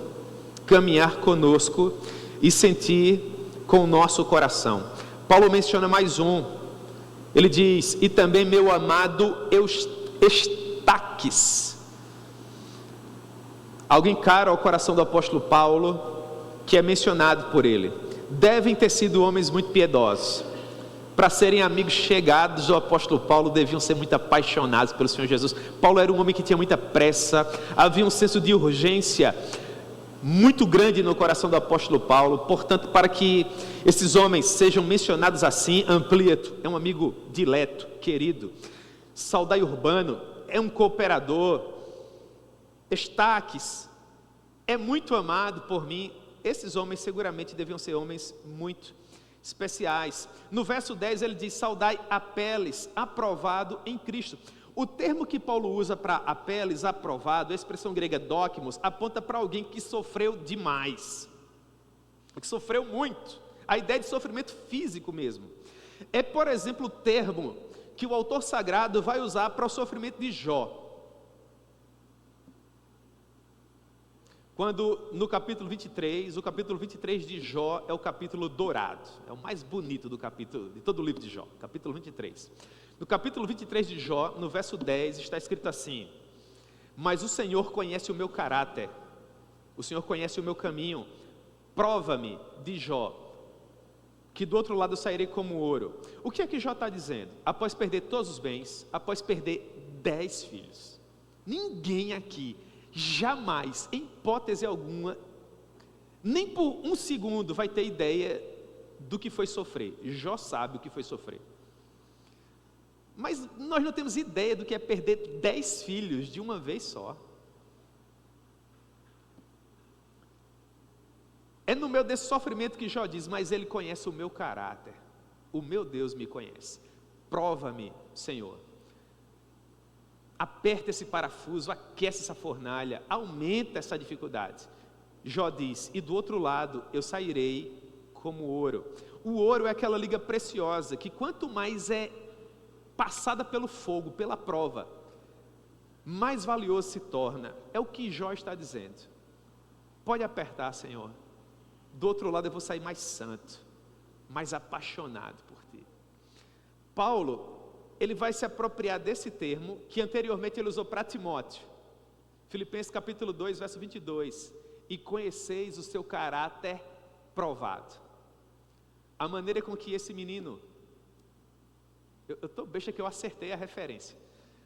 caminhar conosco e sentir com o nosso coração. Paulo menciona mais um. Ele diz: e também meu amado Estaques. Alguém caro ao coração do apóstolo Paulo, que é mencionado por ele. Devem ter sido homens muito piedosos. Para serem amigos chegados do apóstolo Paulo, deviam ser muito apaixonados pelo Senhor Jesus. Paulo era um homem que tinha muita pressa, havia um senso de urgência muito grande no coração do apóstolo Paulo. Portanto, para que esses homens sejam mencionados assim, Ampliato é um amigo dileto, querido. Saudai Urbano é um cooperador. Estaques é muito amado por mim. Esses homens seguramente deviam ser homens muito especiais. No verso 10 ele diz: saudai Apeles, aprovado em Cristo. O termo que Paulo usa para Apeles, aprovado, a expressão grega dokimos, aponta para alguém que sofreu demais, que sofreu muito, a ideia de sofrimento físico mesmo. É, por exemplo, o termo que o autor sagrado vai usar para o sofrimento de Jó. Quando no capítulo 23, o capítulo 23 de Jó é o capítulo dourado, é o mais bonito do capítulo, de todo o livro de Jó, capítulo 23. No capítulo 23 de Jó, no verso 10, está escrito assim: mas o Senhor conhece o meu caráter, o Senhor conhece o meu caminho, prova-me, de Jó, que do outro lado eu sairei como ouro. O que é que Jó está dizendo? Após perder todos os bens, após perder 10 filhos, ninguém aqui jamais, em hipótese alguma, nem por um segundo vai ter ideia do que foi sofrer. Jó sabe o que foi sofrer, mas nós não temos ideia do que é perder 10 filhos de uma vez só. É no meio desse sofrimento que Jó diz: mas ele conhece o meu caráter, o meu Deus me conhece, prova-me, Senhor. Aperta esse parafuso, aquece essa fornalha, aumenta essa dificuldade. Jó diz: e do outro lado eu sairei como ouro. O ouro é aquela liga preciosa que quanto mais é passada pelo fogo, pela prova, mais valioso se torna. É o que Jó está dizendo. Pode apertar, Senhor, do outro lado eu vou sair mais santo, mais apaixonado por Ti. Paulo, ele vai se apropriar desse termo que anteriormente ele usou para Timóteo. Filipenses capítulo 2, verso 22. E conheceis o seu caráter provado. A maneira com que esse menino, eu estou besta que eu acertei a referência.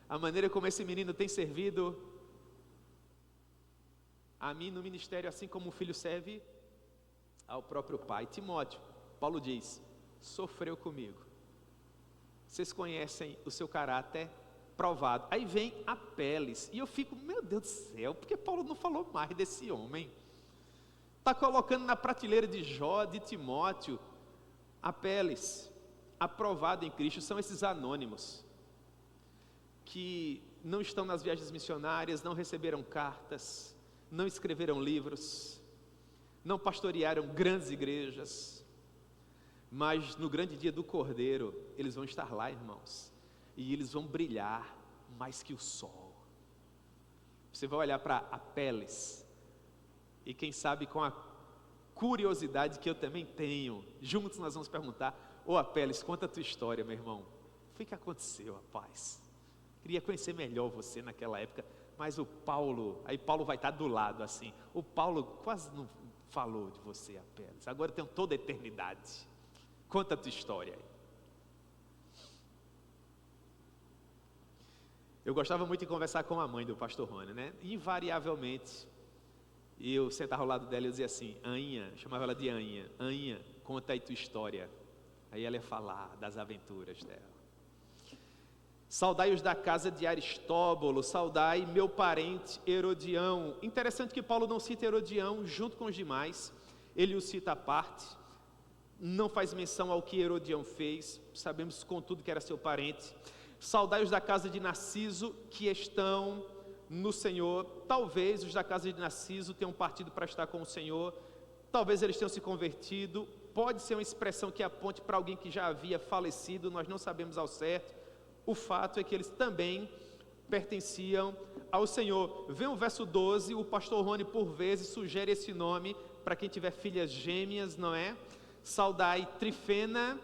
A maneira como esse menino tem servido a mim no ministério, assim como o filho serve ao próprio pai. Timóteo, Paulo diz, sofreu comigo. Vocês conhecem o seu caráter provado. Aí vem Apeles, e eu fico, meu Deus do céu, por que Paulo não falou mais desse homem? Está colocando na prateleira de Jó, de Timóteo. Apeles, aprovado em Cristo, são esses anônimos, que não estão nas viagens missionárias, não receberam cartas, não escreveram livros, não pastorearam grandes igrejas, mas no grande dia do Cordeiro, eles vão estar lá, irmãos, e eles vão brilhar mais que o sol. Você vai olhar para Apeles, e quem sabe com a curiosidade que eu também tenho, juntos nós vamos perguntar: ô Apeles, conta a tua história, meu irmão. O que aconteceu, rapaz? Queria conhecer melhor você naquela época, mas o Paulo, aí Paulo vai estar do lado assim, o Paulo quase não falou de você, Apeles, agora eu tenho toda a eternidade. Conta a tua história aí. Eu gostava muito de conversar com a mãe do pastor Rony, né? Invariavelmente, eu sentava ao lado dela e eu dizia assim: Aninha, chamava ela de Aninha. Aninha, conta aí tua história. Aí ela ia falar das aventuras dela. Saudai os da casa de Aristóbulo, saudai meu parente Herodião. Interessante que Paulo não cita Herodião junto com os demais, ele o cita à parte, não faz menção ao que Herodião fez, sabemos contudo que era seu parente. Saudai os da casa de Narciso, que estão no Senhor. Talvez os da casa de Narciso tenham partido para estar com o Senhor, talvez eles tenham se convertido, pode ser uma expressão que aponte para alguém que já havia falecido, nós não sabemos ao certo. O fato é que eles também pertenciam ao Senhor. Vem o verso 12, o pastor Rony por vezes sugere esse nome para quem tiver filhas gêmeas, não é? Saudai Trifena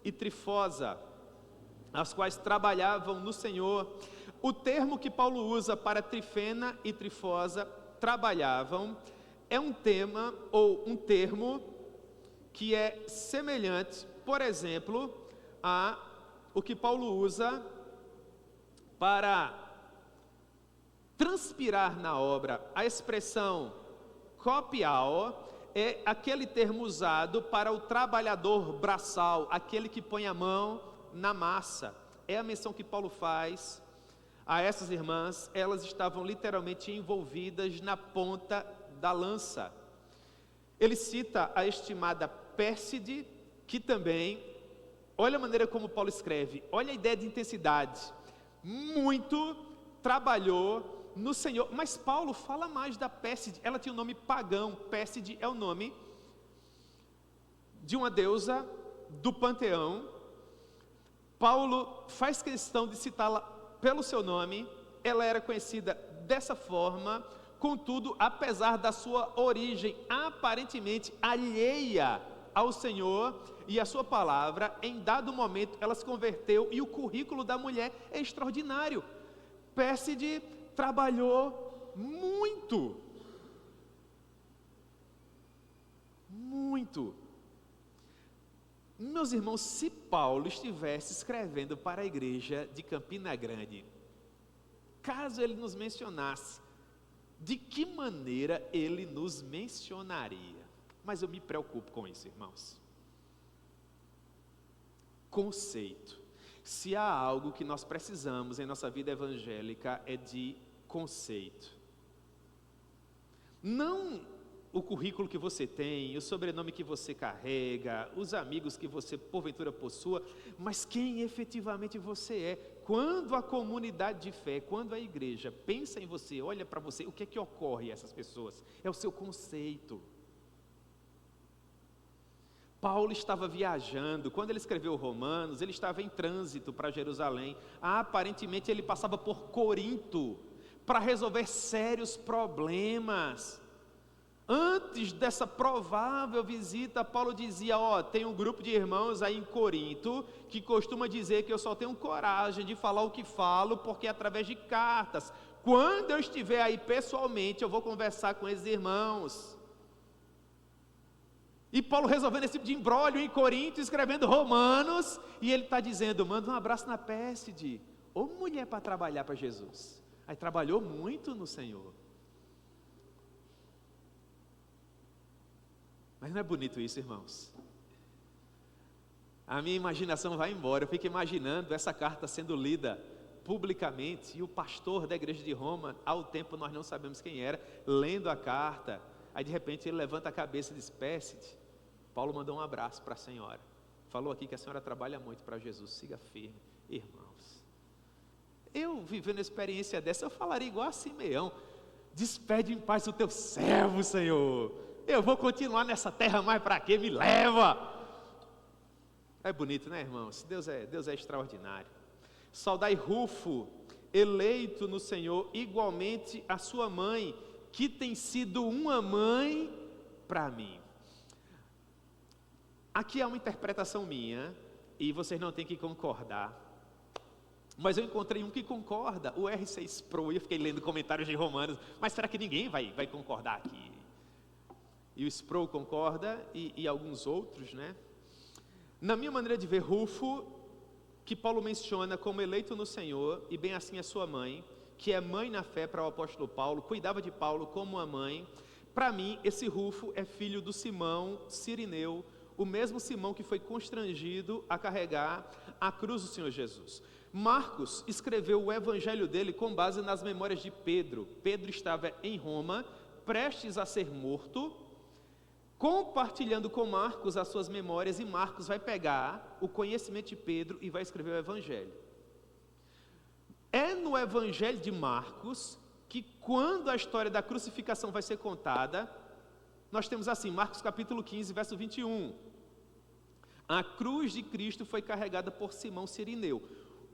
e Trifosa, as quais trabalhavam no Senhor. O termo que Paulo usa para Trifena e Trifosa, trabalhavam, é um tema ou um termo que é semelhante, por exemplo, a o que Paulo usa para transpirar na obra. A expressão copiao é aquele termo usado para o trabalhador braçal, aquele que põe a mão na massa. É a menção que Paulo faz a essas irmãs, elas estavam literalmente envolvidas na ponta da lança. Ele cita a estimada Pérside, que também, olha a maneira como Paulo escreve, olha a ideia de intensidade, muito trabalhou no Senhor. Mas Paulo fala mais da Pérside, ela tinha um nome pagão. Pérside é o nome de uma deusa do panteão. Paulo faz questão de citá-la pelo seu nome, ela era conhecida dessa forma. Contudo, apesar da sua origem aparentemente alheia ao Senhor e à sua palavra, em dado momento ela se converteu e o currículo da mulher é extraordinário. Pérside trabalhou muito, muito. Meus irmãos, se Paulo estivesse escrevendo para a igreja de Campina Grande, caso ele nos mencionasse, de que maneira ele nos mencionaria? Mas eu me preocupo com isso, irmãos. Conceito. Se há algo que nós precisamos em nossa vida evangélica, é de conceito. Não o currículo que você tem, o sobrenome que você carrega, os amigos que você porventura possua, mas quem efetivamente você é. Quando a comunidade de fé, quando a igreja pensa em você, olha para você, o que é que ocorre a essas pessoas? É o seu conceito. Paulo estava viajando, quando ele escreveu Romanos, ele estava em trânsito para Jerusalém. Aparentemente ele passava por Corinto para resolver sérios problemas. Antes dessa provável visita, Paulo dizia, tem um grupo de irmãos aí em Corinto, que costuma dizer que eu só tenho coragem de falar o que falo, porque é através de cartas. Quando eu estiver aí pessoalmente, eu vou conversar com esses irmãos. E Paulo resolvendo esse tipo de imbróglio em Corinto, escrevendo Romanos, e ele está dizendo, manda um abraço na Pérside, ou mulher para trabalhar para Jesus. Aí trabalhou muito no Senhor. Mas não é bonito isso, irmãos? A minha imaginação vai embora, eu fico imaginando essa carta sendo lida publicamente, e o pastor da igreja de Roma, ao tempo nós não sabemos quem era, lendo a carta, aí de repente ele levanta a cabeça e diz, Pérside, Paulo mandou um abraço para a senhora, falou aqui que a senhora trabalha muito para Jesus, siga firme. Irmãos, eu vivendo uma experiência dessa, eu falaria igual a Simeão, despede em paz o teu servo, Senhor, eu vou continuar nessa terra, mais para quê? Me leva. É bonito, né, irmãos? Deus é extraordinário. Saudai Rufo, eleito no Senhor, igualmente a sua mãe, que tem sido uma mãe para mim. Aqui há uma interpretação minha, e vocês não têm que concordar, mas eu encontrei um que concorda, o R6 Pro, e eu fiquei lendo comentários de Romanos, mas será que ninguém vai concordar aqui? E o Sproul concorda, e alguns outros, né? Na minha maneira de ver, Rufo, que Paulo menciona como eleito no Senhor, e bem assim a sua mãe, que é mãe na fé para o apóstolo Paulo, cuidava de Paulo como uma mãe. Para mim, esse Rufo é filho do Simão Cirineu, o mesmo Simão que foi constrangido a carregar a cruz do Senhor Jesus. Marcos escreveu o evangelho dele com base nas memórias de Pedro. Pedro estava em Roma, prestes a ser morto, compartilhando com Marcos as suas memórias, e Marcos vai pegar o conhecimento de Pedro e vai escrever o evangelho. É no evangelho de Marcos que, quando a história da crucificação vai ser contada, nós temos assim, Marcos capítulo 15, verso 21. A cruz de Cristo foi carregada por Simão Cirineu.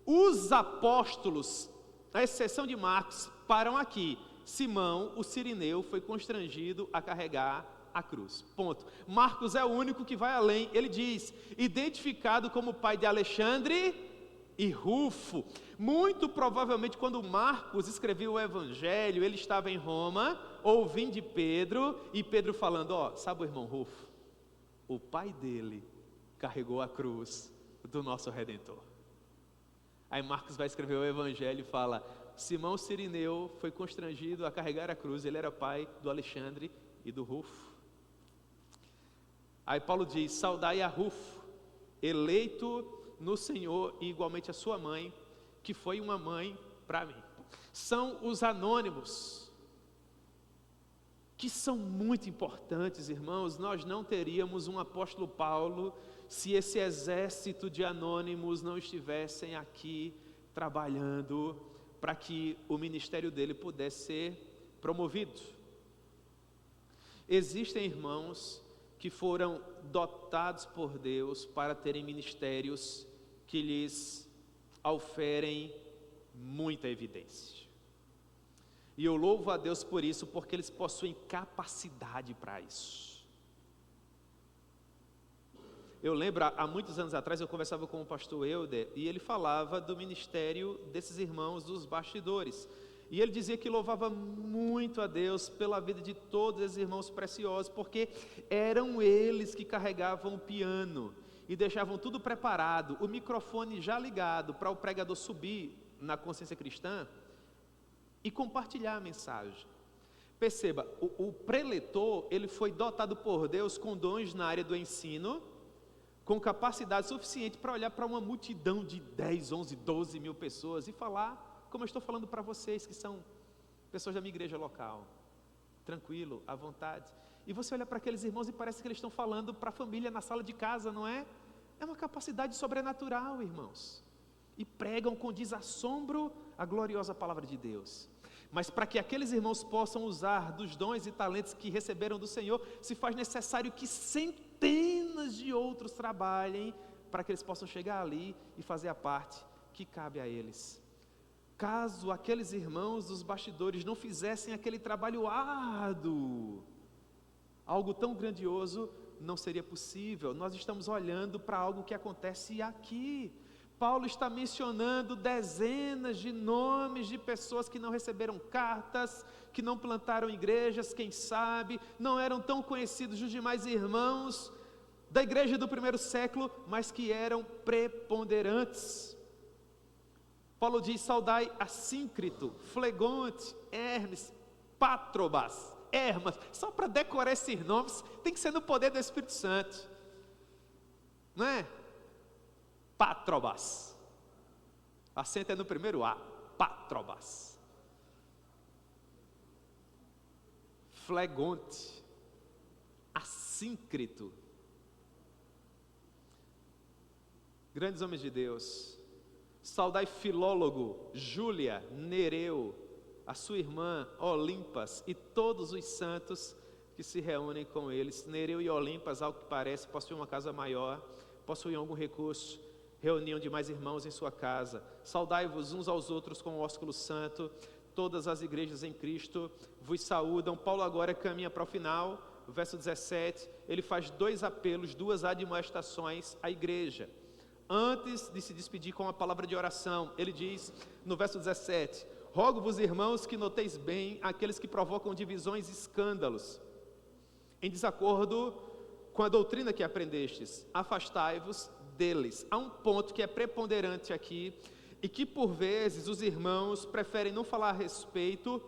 Os apóstolos, à exceção de Marcos, param aqui. Simão, o Cirineu, foi constrangido a carregar a cruz. Ponto. Marcos é o único que vai além. Ele diz, identificado como pai de Alexandre e Rufo. Muito provavelmente, quando Marcos escreveu o evangelho, ele estava em Roma, ouvindo de Pedro, e Pedro falando, sabe o irmão Rufo? O pai dele carregou a cruz do nosso Redentor. Aí Marcos vai escrever o evangelho e fala, Simão Cirineu foi constrangido a carregar a cruz, ele era pai do Alexandre e do Rufo. Aí Paulo diz, saudai a Rufo, eleito no Senhor, e igualmente a sua mãe, que foi uma mãe para mim. São os anônimos, que são muito importantes, irmãos. Nós não teríamos um apóstolo Paulo se esse exército de anônimos não estivessem aqui trabalhando para que o ministério dele pudesse ser promovido. Existem irmãos que foram dotados por Deus para terem ministérios que lhes oferem muita evidência. E eu louvo a Deus por isso, porque eles possuem capacidade para isso. Eu lembro, há muitos anos atrás, eu conversava com o pastor Euder, e ele falava do ministério desses irmãos dos bastidores. E ele dizia que louvava muito a Deus pela vida de todos esses irmãos preciosos, porque eram eles que carregavam o piano e deixavam tudo preparado, o microfone já ligado para o pregador subir na consciência cristã e compartilhar a mensagem. Perceba, o preletor, ele foi dotado por Deus com dons na área do ensino, com capacidade suficiente para olhar para uma multidão de 10, 11, 12 mil pessoas e falar, como eu estou falando para vocês que são pessoas da minha igreja local, tranquilo, à vontade. E você olha para aqueles irmãos e parece que eles estão falando para a família na sala de casa, não é? É uma capacidade sobrenatural, irmãos. E pregam com desassombro a gloriosa palavra de Deus. Mas para que aqueles irmãos possam usar dos dons e talentos que receberam do Senhor, se faz necessário que centenas de outros trabalhem para que eles possam chegar ali e fazer a parte que cabe a eles. Caso aqueles irmãos dos bastidores não fizessem aquele trabalho árduo, algo tão grandioso não seria possível. Nós estamos olhando para algo que acontece aqui. Paulo está mencionando dezenas de nomes de pessoas que não receberam cartas, que não plantaram igrejas, quem sabe, não eram tão conhecidos os demais irmãos da igreja do primeiro século, mas que eram preponderantes. Paulo diz, saudai Assíncrito, Flegonte, Hermes, Patrobas, Hermas. Só para decorar esses nomes, tem que ser no poder do Espírito Santo, não é? Patrobas, acento é no primeiro A, Patrobas, Flegonte, Assíncrito, grandes homens de Deus. Saudai Filólogo, Júlia, Nereu, a sua irmã Olimpas e todos os santos que se reúnem com eles. Nereu e Olimpas, ao que parece, possuíam uma casa maior, possuíam algum recurso, reuniam demais irmãos em sua casa. Saudai-vos uns aos outros com o ósculo santo. Todas as igrejas em Cristo vos saúdam. Paulo agora caminha para o final, o verso 17, ele faz dois apelos, duas admoestações à igreja. Antes de se despedir com uma palavra de oração, ele diz no verso 17, rogo-vos, irmãos, que noteis bem aqueles que provocam divisões e escândalos, em desacordo com a doutrina que aprendestes, afastai-vos deles. Há um ponto que é preponderante aqui, e que por vezes os irmãos preferem não falar a respeito,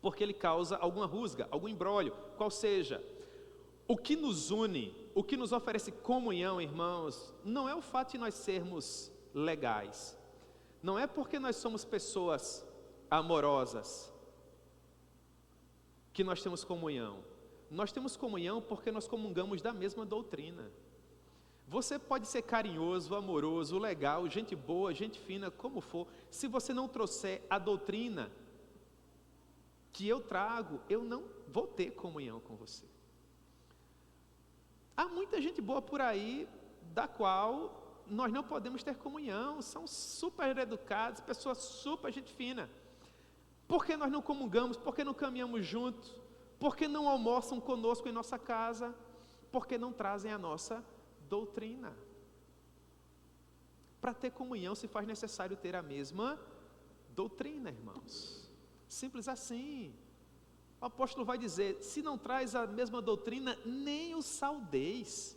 porque ele causa alguma rusga, algum imbróglio, qual seja. O que nos une o que nos oferece comunhão, irmãos, não é o fato de nós sermos legais, não é porque nós somos pessoas amorosas que nós temos comunhão. Nós temos comunhão porque nós comungamos da mesma doutrina. Você pode ser carinhoso, amoroso, legal, gente boa, gente fina, como for. Se você não trouxer a doutrina que eu trago, eu não vou ter comunhão com você. Há muita gente boa por aí, da qual nós não podemos ter comunhão. São super educados, pessoas super gente fina. Por que nós não comungamos? Por que não caminhamos juntos? Por que não almoçam conosco em nossa casa? Por que não trazem a nossa doutrina? Para ter comunhão se faz necessário ter a mesma doutrina, irmãos. Simples assim. O apóstolo vai dizer: se não traz a mesma doutrina, nem o saudeis.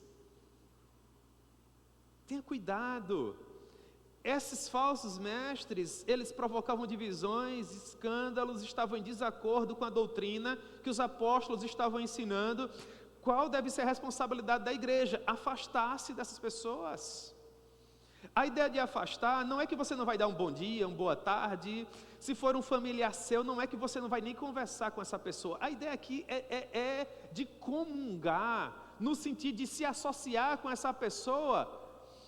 Tenha cuidado. Esses falsos mestres, eles provocavam divisões, escândalos, estavam em desacordo com a doutrina que os apóstolos estavam ensinando. Qual deve ser a responsabilidade da igreja? Afastar-se dessas pessoas. A ideia de afastar não é que você não vai dar um bom dia, uma boa tarde. Se for um familiar seu, não é que você não vai nem conversar com essa pessoa. A ideia aqui é de comungar, no sentido de se associar com essa pessoa,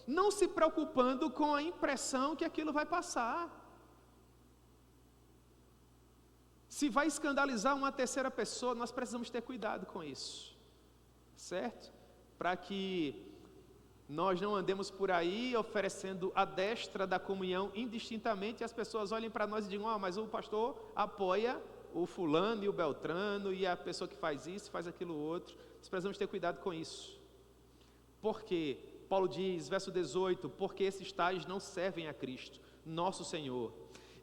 não se preocupando com a impressão que aquilo vai passar. Se vai escandalizar uma terceira pessoa, nós precisamos ter cuidado com isso, certo? Para que nós não andemos por aí oferecendo a destra da comunhão indistintamente, e as pessoas olhem para nós e digam: mas o pastor apoia o fulano e o beltrano, e a pessoa que faz isso, faz aquilo outro. Nós precisamos ter cuidado com isso. Por quê? Paulo diz, verso 18, porque esses tais não servem a Cristo, nosso Senhor.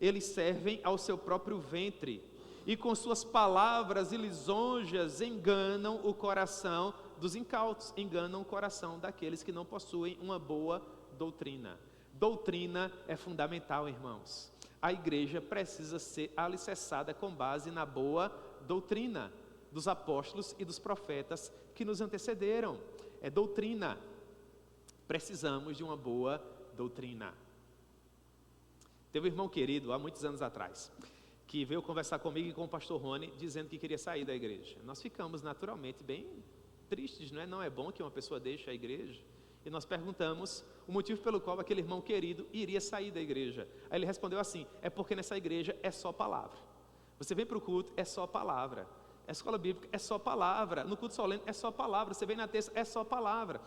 Eles servem ao seu próprio ventre, e com suas palavras e lisonjas enganam o coração dos incautos, enganam o coração daqueles que não possuem uma boa doutrina. Doutrina é fundamental, irmãos. A igreja precisa ser alicerçada com base na boa doutrina dos apóstolos e dos profetas que nos antecederam. É doutrina. Precisamos de uma boa doutrina. Teve um irmão querido, há muitos anos atrás, que veio conversar comigo e com o pastor Rony, dizendo que queria sair da igreja. Nós ficamos naturalmente bem tristes, não é? Não é bom que uma pessoa deixe a igreja. E nós perguntamos o motivo pelo qual aquele irmão querido iria sair da igreja. Aí ele respondeu assim: é porque nessa igreja é só palavra. Você vem para o culto, é só palavra. A escola bíblica é só palavra. No culto solene é só palavra. Você vem na terça, é só palavra.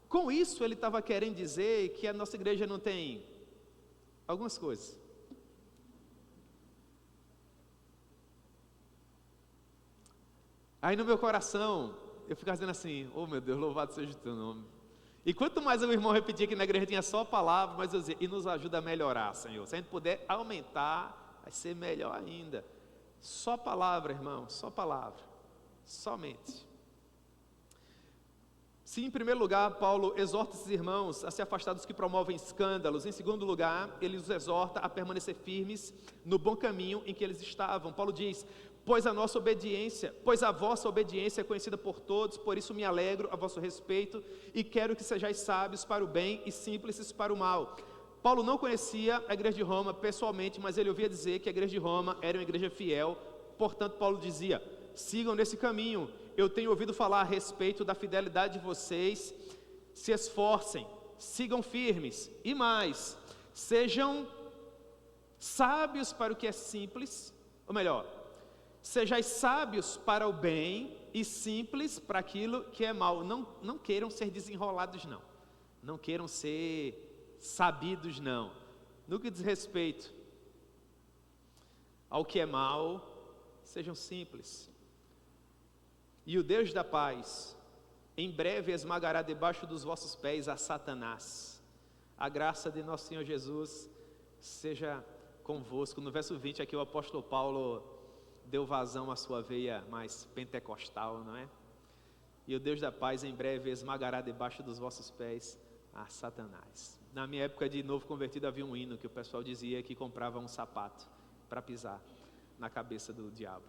Com isso ele estava querendo dizer que a nossa igreja não tem algumas coisas. Aí no meu coração eu ficava dizendo assim: oh meu Deus, louvado seja o teu nome. E quanto mais o irmão repetia que na igreja tinha só palavra, mas eu dizia: e nos ajuda a melhorar, Senhor. Se a gente puder aumentar, vai ser melhor ainda. Só palavra, irmão, só palavra, somente. Se em primeiro lugar Paulo exorta esses irmãos a se afastar dos que promovem escândalos, em segundo lugar ele os exorta a permanecer firmes no bom caminho em que eles estavam. Paulo diz: pois a vossa obediência é conhecida por todos, por isso me alegro a vosso respeito e quero que sejais sábios para o bem e simples para o mal. Paulo não conhecia a igreja de Roma pessoalmente, mas ele ouvia dizer que a igreja de Roma era uma igreja fiel. Portanto, Paulo dizia: sigam nesse caminho. Eu tenho ouvido falar a respeito da fidelidade de vocês. Se esforcem, sigam firmes e mais, sejam sábios para o que é simples, ou melhor, sejais sábios para o bem e simples para aquilo que é mal. Não queiram ser desenrolados, não queiram ser sabidos, não. No que diz respeito ao que é mal, sejam simples. E o Deus da paz em breve esmagará debaixo dos vossos pés a Satanás. A graça de nosso Senhor Jesus seja convosco. No verso 20 aqui o apóstolo Paulo deu vazão à sua veia mais pentecostal, não é? E o Deus da paz em breve esmagará debaixo dos vossos pés a Satanás. Na minha época de novo convertido havia um hino que o pessoal dizia que comprava um sapato para pisar na cabeça do diabo.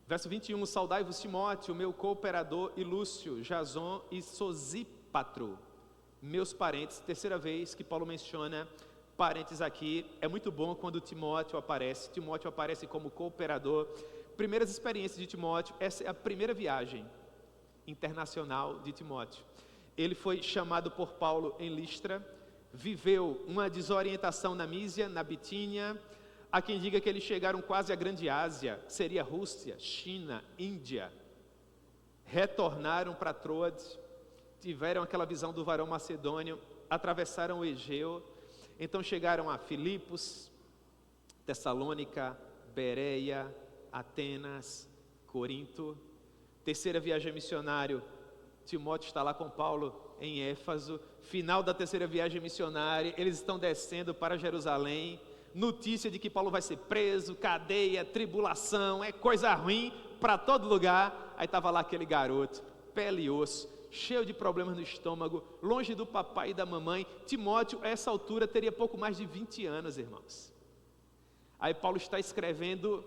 Verso 21, saudai-vos Timóteo, meu cooperador, e Lúcio, Jason e Sosípatro, meus parentes. Terceira vez que Paulo menciona parentes aqui. É muito bom quando Timóteo aparece como cooperador. Primeiras experiências de Timóteo, essa é a primeira viagem internacional de Timóteo. Ele foi chamado por Paulo em Listra, viveu uma desorientação na Mísia, na Bitínia. Há quem diga que eles chegaram quase à Grande Ásia, seria Rússia, China, Índia. Retornaram para Troade, tiveram aquela visão do varão macedônio, atravessaram o Egeu, então chegaram a Filipos, Tessalônica, Bereia, Atenas, Corinto. Terceira viagem missionária, Timóteo está lá com Paulo em Éfeso. Final da terceira viagem missionária, eles estão descendo para Jerusalém. Notícia de que Paulo vai ser preso, cadeia, tribulação, é coisa ruim para todo lugar. Aí estava lá aquele garoto, pele e osso, cheio de problemas no estômago, longe do papai e da mamãe. Timóteo, a essa altura, teria pouco mais de 20 anos, irmãos. Aí Paulo está escrevendo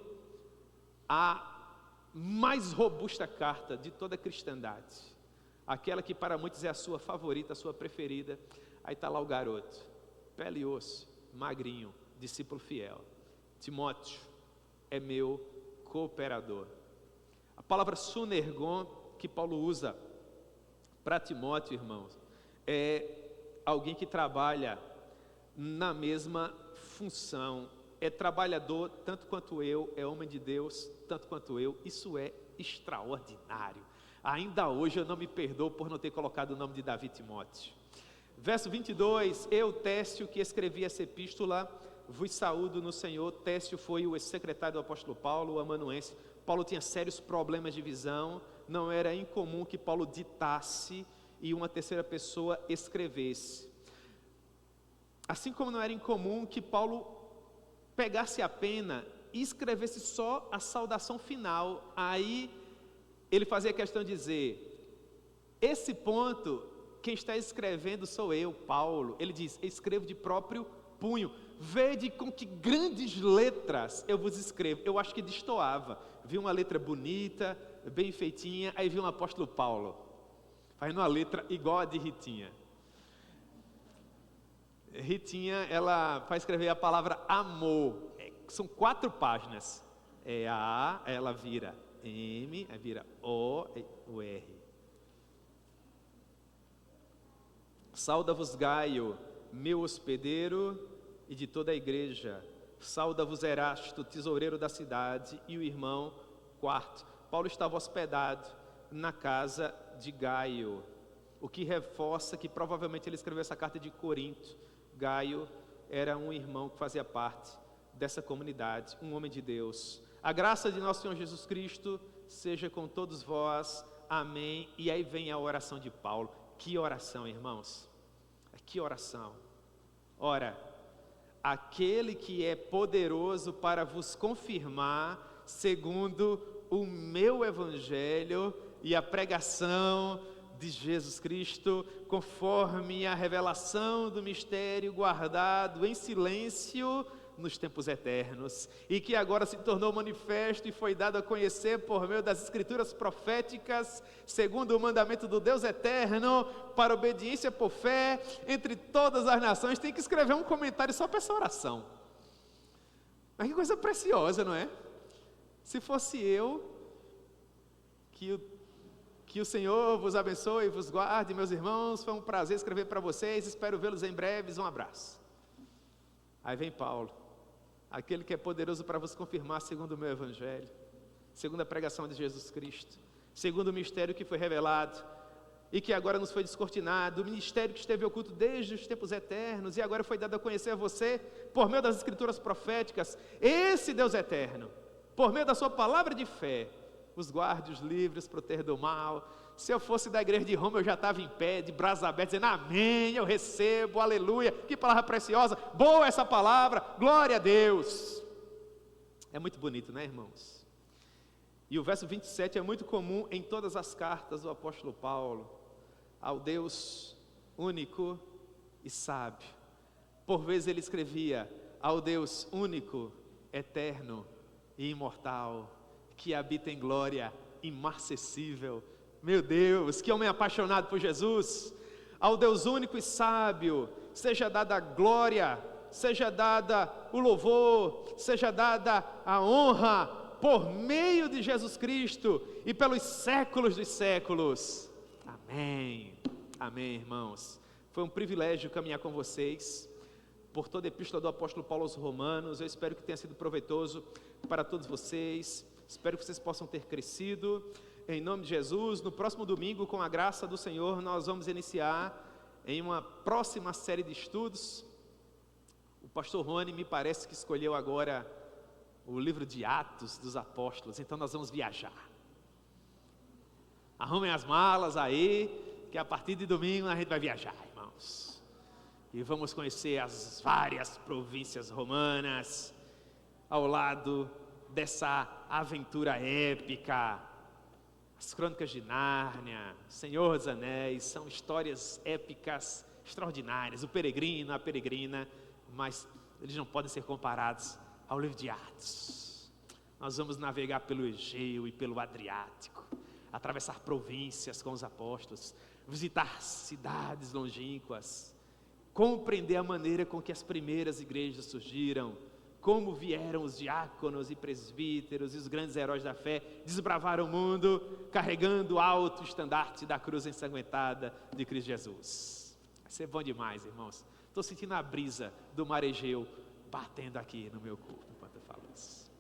a mais robusta carta de toda a cristandade, aquela que para muitos é a sua favorita, a sua preferida. Aí está lá o garoto, pele e osso, magrinho, discípulo fiel. Timóteo é meu cooperador. A palavra sunergon que Paulo usa para Timóteo, irmãos, é alguém que trabalha na mesma função, é trabalhador tanto quanto eu, é homem de Deus tanto quanto eu. Isso é extraordinário. Ainda hoje eu não me perdoo por não ter colocado o nome de Davi Timóteo. Verso 22, eu, Técio, que escrevi essa epístola, vos saúdo no Senhor. Técio foi o secretário do apóstolo Paulo, o amanuense. Paulo tinha sérios problemas de visão, não era incomum que Paulo ditasse e uma terceira pessoa escrevesse. Assim como não era incomum que Paulo pegasse a pena e escrevesse só a saudação final. Aí ele fazia questão de dizer, esse ponto, quem está escrevendo sou eu, Paulo. Ele diz, escrevo de próprio punho, vede com que grandes letras eu vos escrevo. Eu acho que destoava, vi uma letra bonita, bem feitinha, aí vi um apóstolo Paulo, fazendo uma letra igual a de Ritinha. Ritinha, ela faz escrever a palavra amor, são 4 páginas, é A, ela vira M, aí vira O, o R. Sauda-vos Gaio, meu hospedeiro, e de toda a igreja. Sauda-vos Erasto, tesoureiro da cidade, e o irmão Quarto. Paulo estava hospedado na casa de Gaio, o que reforça que provavelmente ele escreveu essa carta de Corinto. Gaio era um irmão que fazia parte dessa comunidade, um homem de Deus. A graça de nosso Senhor Jesus Cristo seja com todos vós. Amém. E aí vem a oração de Paulo. Que oração, irmãos? Que oração. Ora, aquele que é poderoso para vos confirmar, segundo o meu evangelho e a pregação de Jesus Cristo, conforme a revelação do mistério guardado em silêncio nos tempos eternos, e que agora se tornou manifesto e foi dado a conhecer por meio das escrituras proféticas, segundo o mandamento do Deus eterno, para obediência por fé entre todas as nações. Tem que escrever um comentário só para essa oração. Mas que coisa preciosa, não é? Se fosse eu, que o Senhor vos abençoe e vos guarde, meus irmãos. Foi um prazer escrever para vocês, espero vê-los em breves. Um abraço. Aí vem Paulo, aquele que é poderoso para vos confirmar segundo o meu evangelho, segundo a pregação de Jesus Cristo, segundo o mistério que foi revelado e que agora nos foi descortinado, o ministério que esteve oculto desde os tempos eternos e agora foi dado a conhecer a você por meio das escrituras proféticas. Esse Deus eterno, por meio da sua palavra de fé, os guarde, os livre, os proteja do mal. Se eu fosse da igreja de Roma, eu já estava em pé, de braços abertos, dizendo amém, eu recebo, aleluia. Que palavra preciosa, boa essa palavra, glória a Deus. É muito bonito, né, irmãos? E o verso 27 é muito comum em todas as cartas do apóstolo Paulo, ao Deus único e sábio. Por vezes ele escrevia, ao Deus único, eterno e imortal, que habita em glória imarcessível. Meu Deus, que homem apaixonado por Jesus. Ao Deus único e sábio, seja dada a glória, seja dada o louvor, seja dada a honra, por meio de Jesus Cristo e pelos séculos dos séculos. Amém. Amém, irmãos. Foi um privilégio caminhar com vocês por toda a epístola do apóstolo Paulo aos Romanos. Eu espero que tenha sido proveitoso para todos vocês. Espero que vocês possam ter crescido. Em nome de Jesus, no próximo domingo, com a graça do Senhor, nós vamos iniciar em uma próxima série de estudos. O pastor Rony me parece que escolheu agora o livro de Atos dos Apóstolos, então nós vamos viajar. Arrumem as malas aí, que a partir de domingo a gente vai viajar, irmãos. E vamos conhecer as várias províncias romanas, ao lado dessa aventura épica. As Crônicas de Nárnia, Senhor dos Anéis, são histórias épicas, extraordinárias. O peregrino, a peregrina, mas eles não podem ser comparados ao livro de Atos. Nós vamos navegar pelo Egeu e pelo Adriático, atravessar províncias com os apóstolos, visitar cidades longínquas, compreender a maneira com que as primeiras igrejas surgiram, como vieram os diáconos e presbíteros e os grandes heróis da fé desbravar o mundo, carregando o alto estandarte da cruz ensanguentada de Cristo Jesus. Vai ser bom demais, irmãos. Estou sentindo a brisa do mar Egeu batendo aqui no meu corpo enquanto eu falo isso.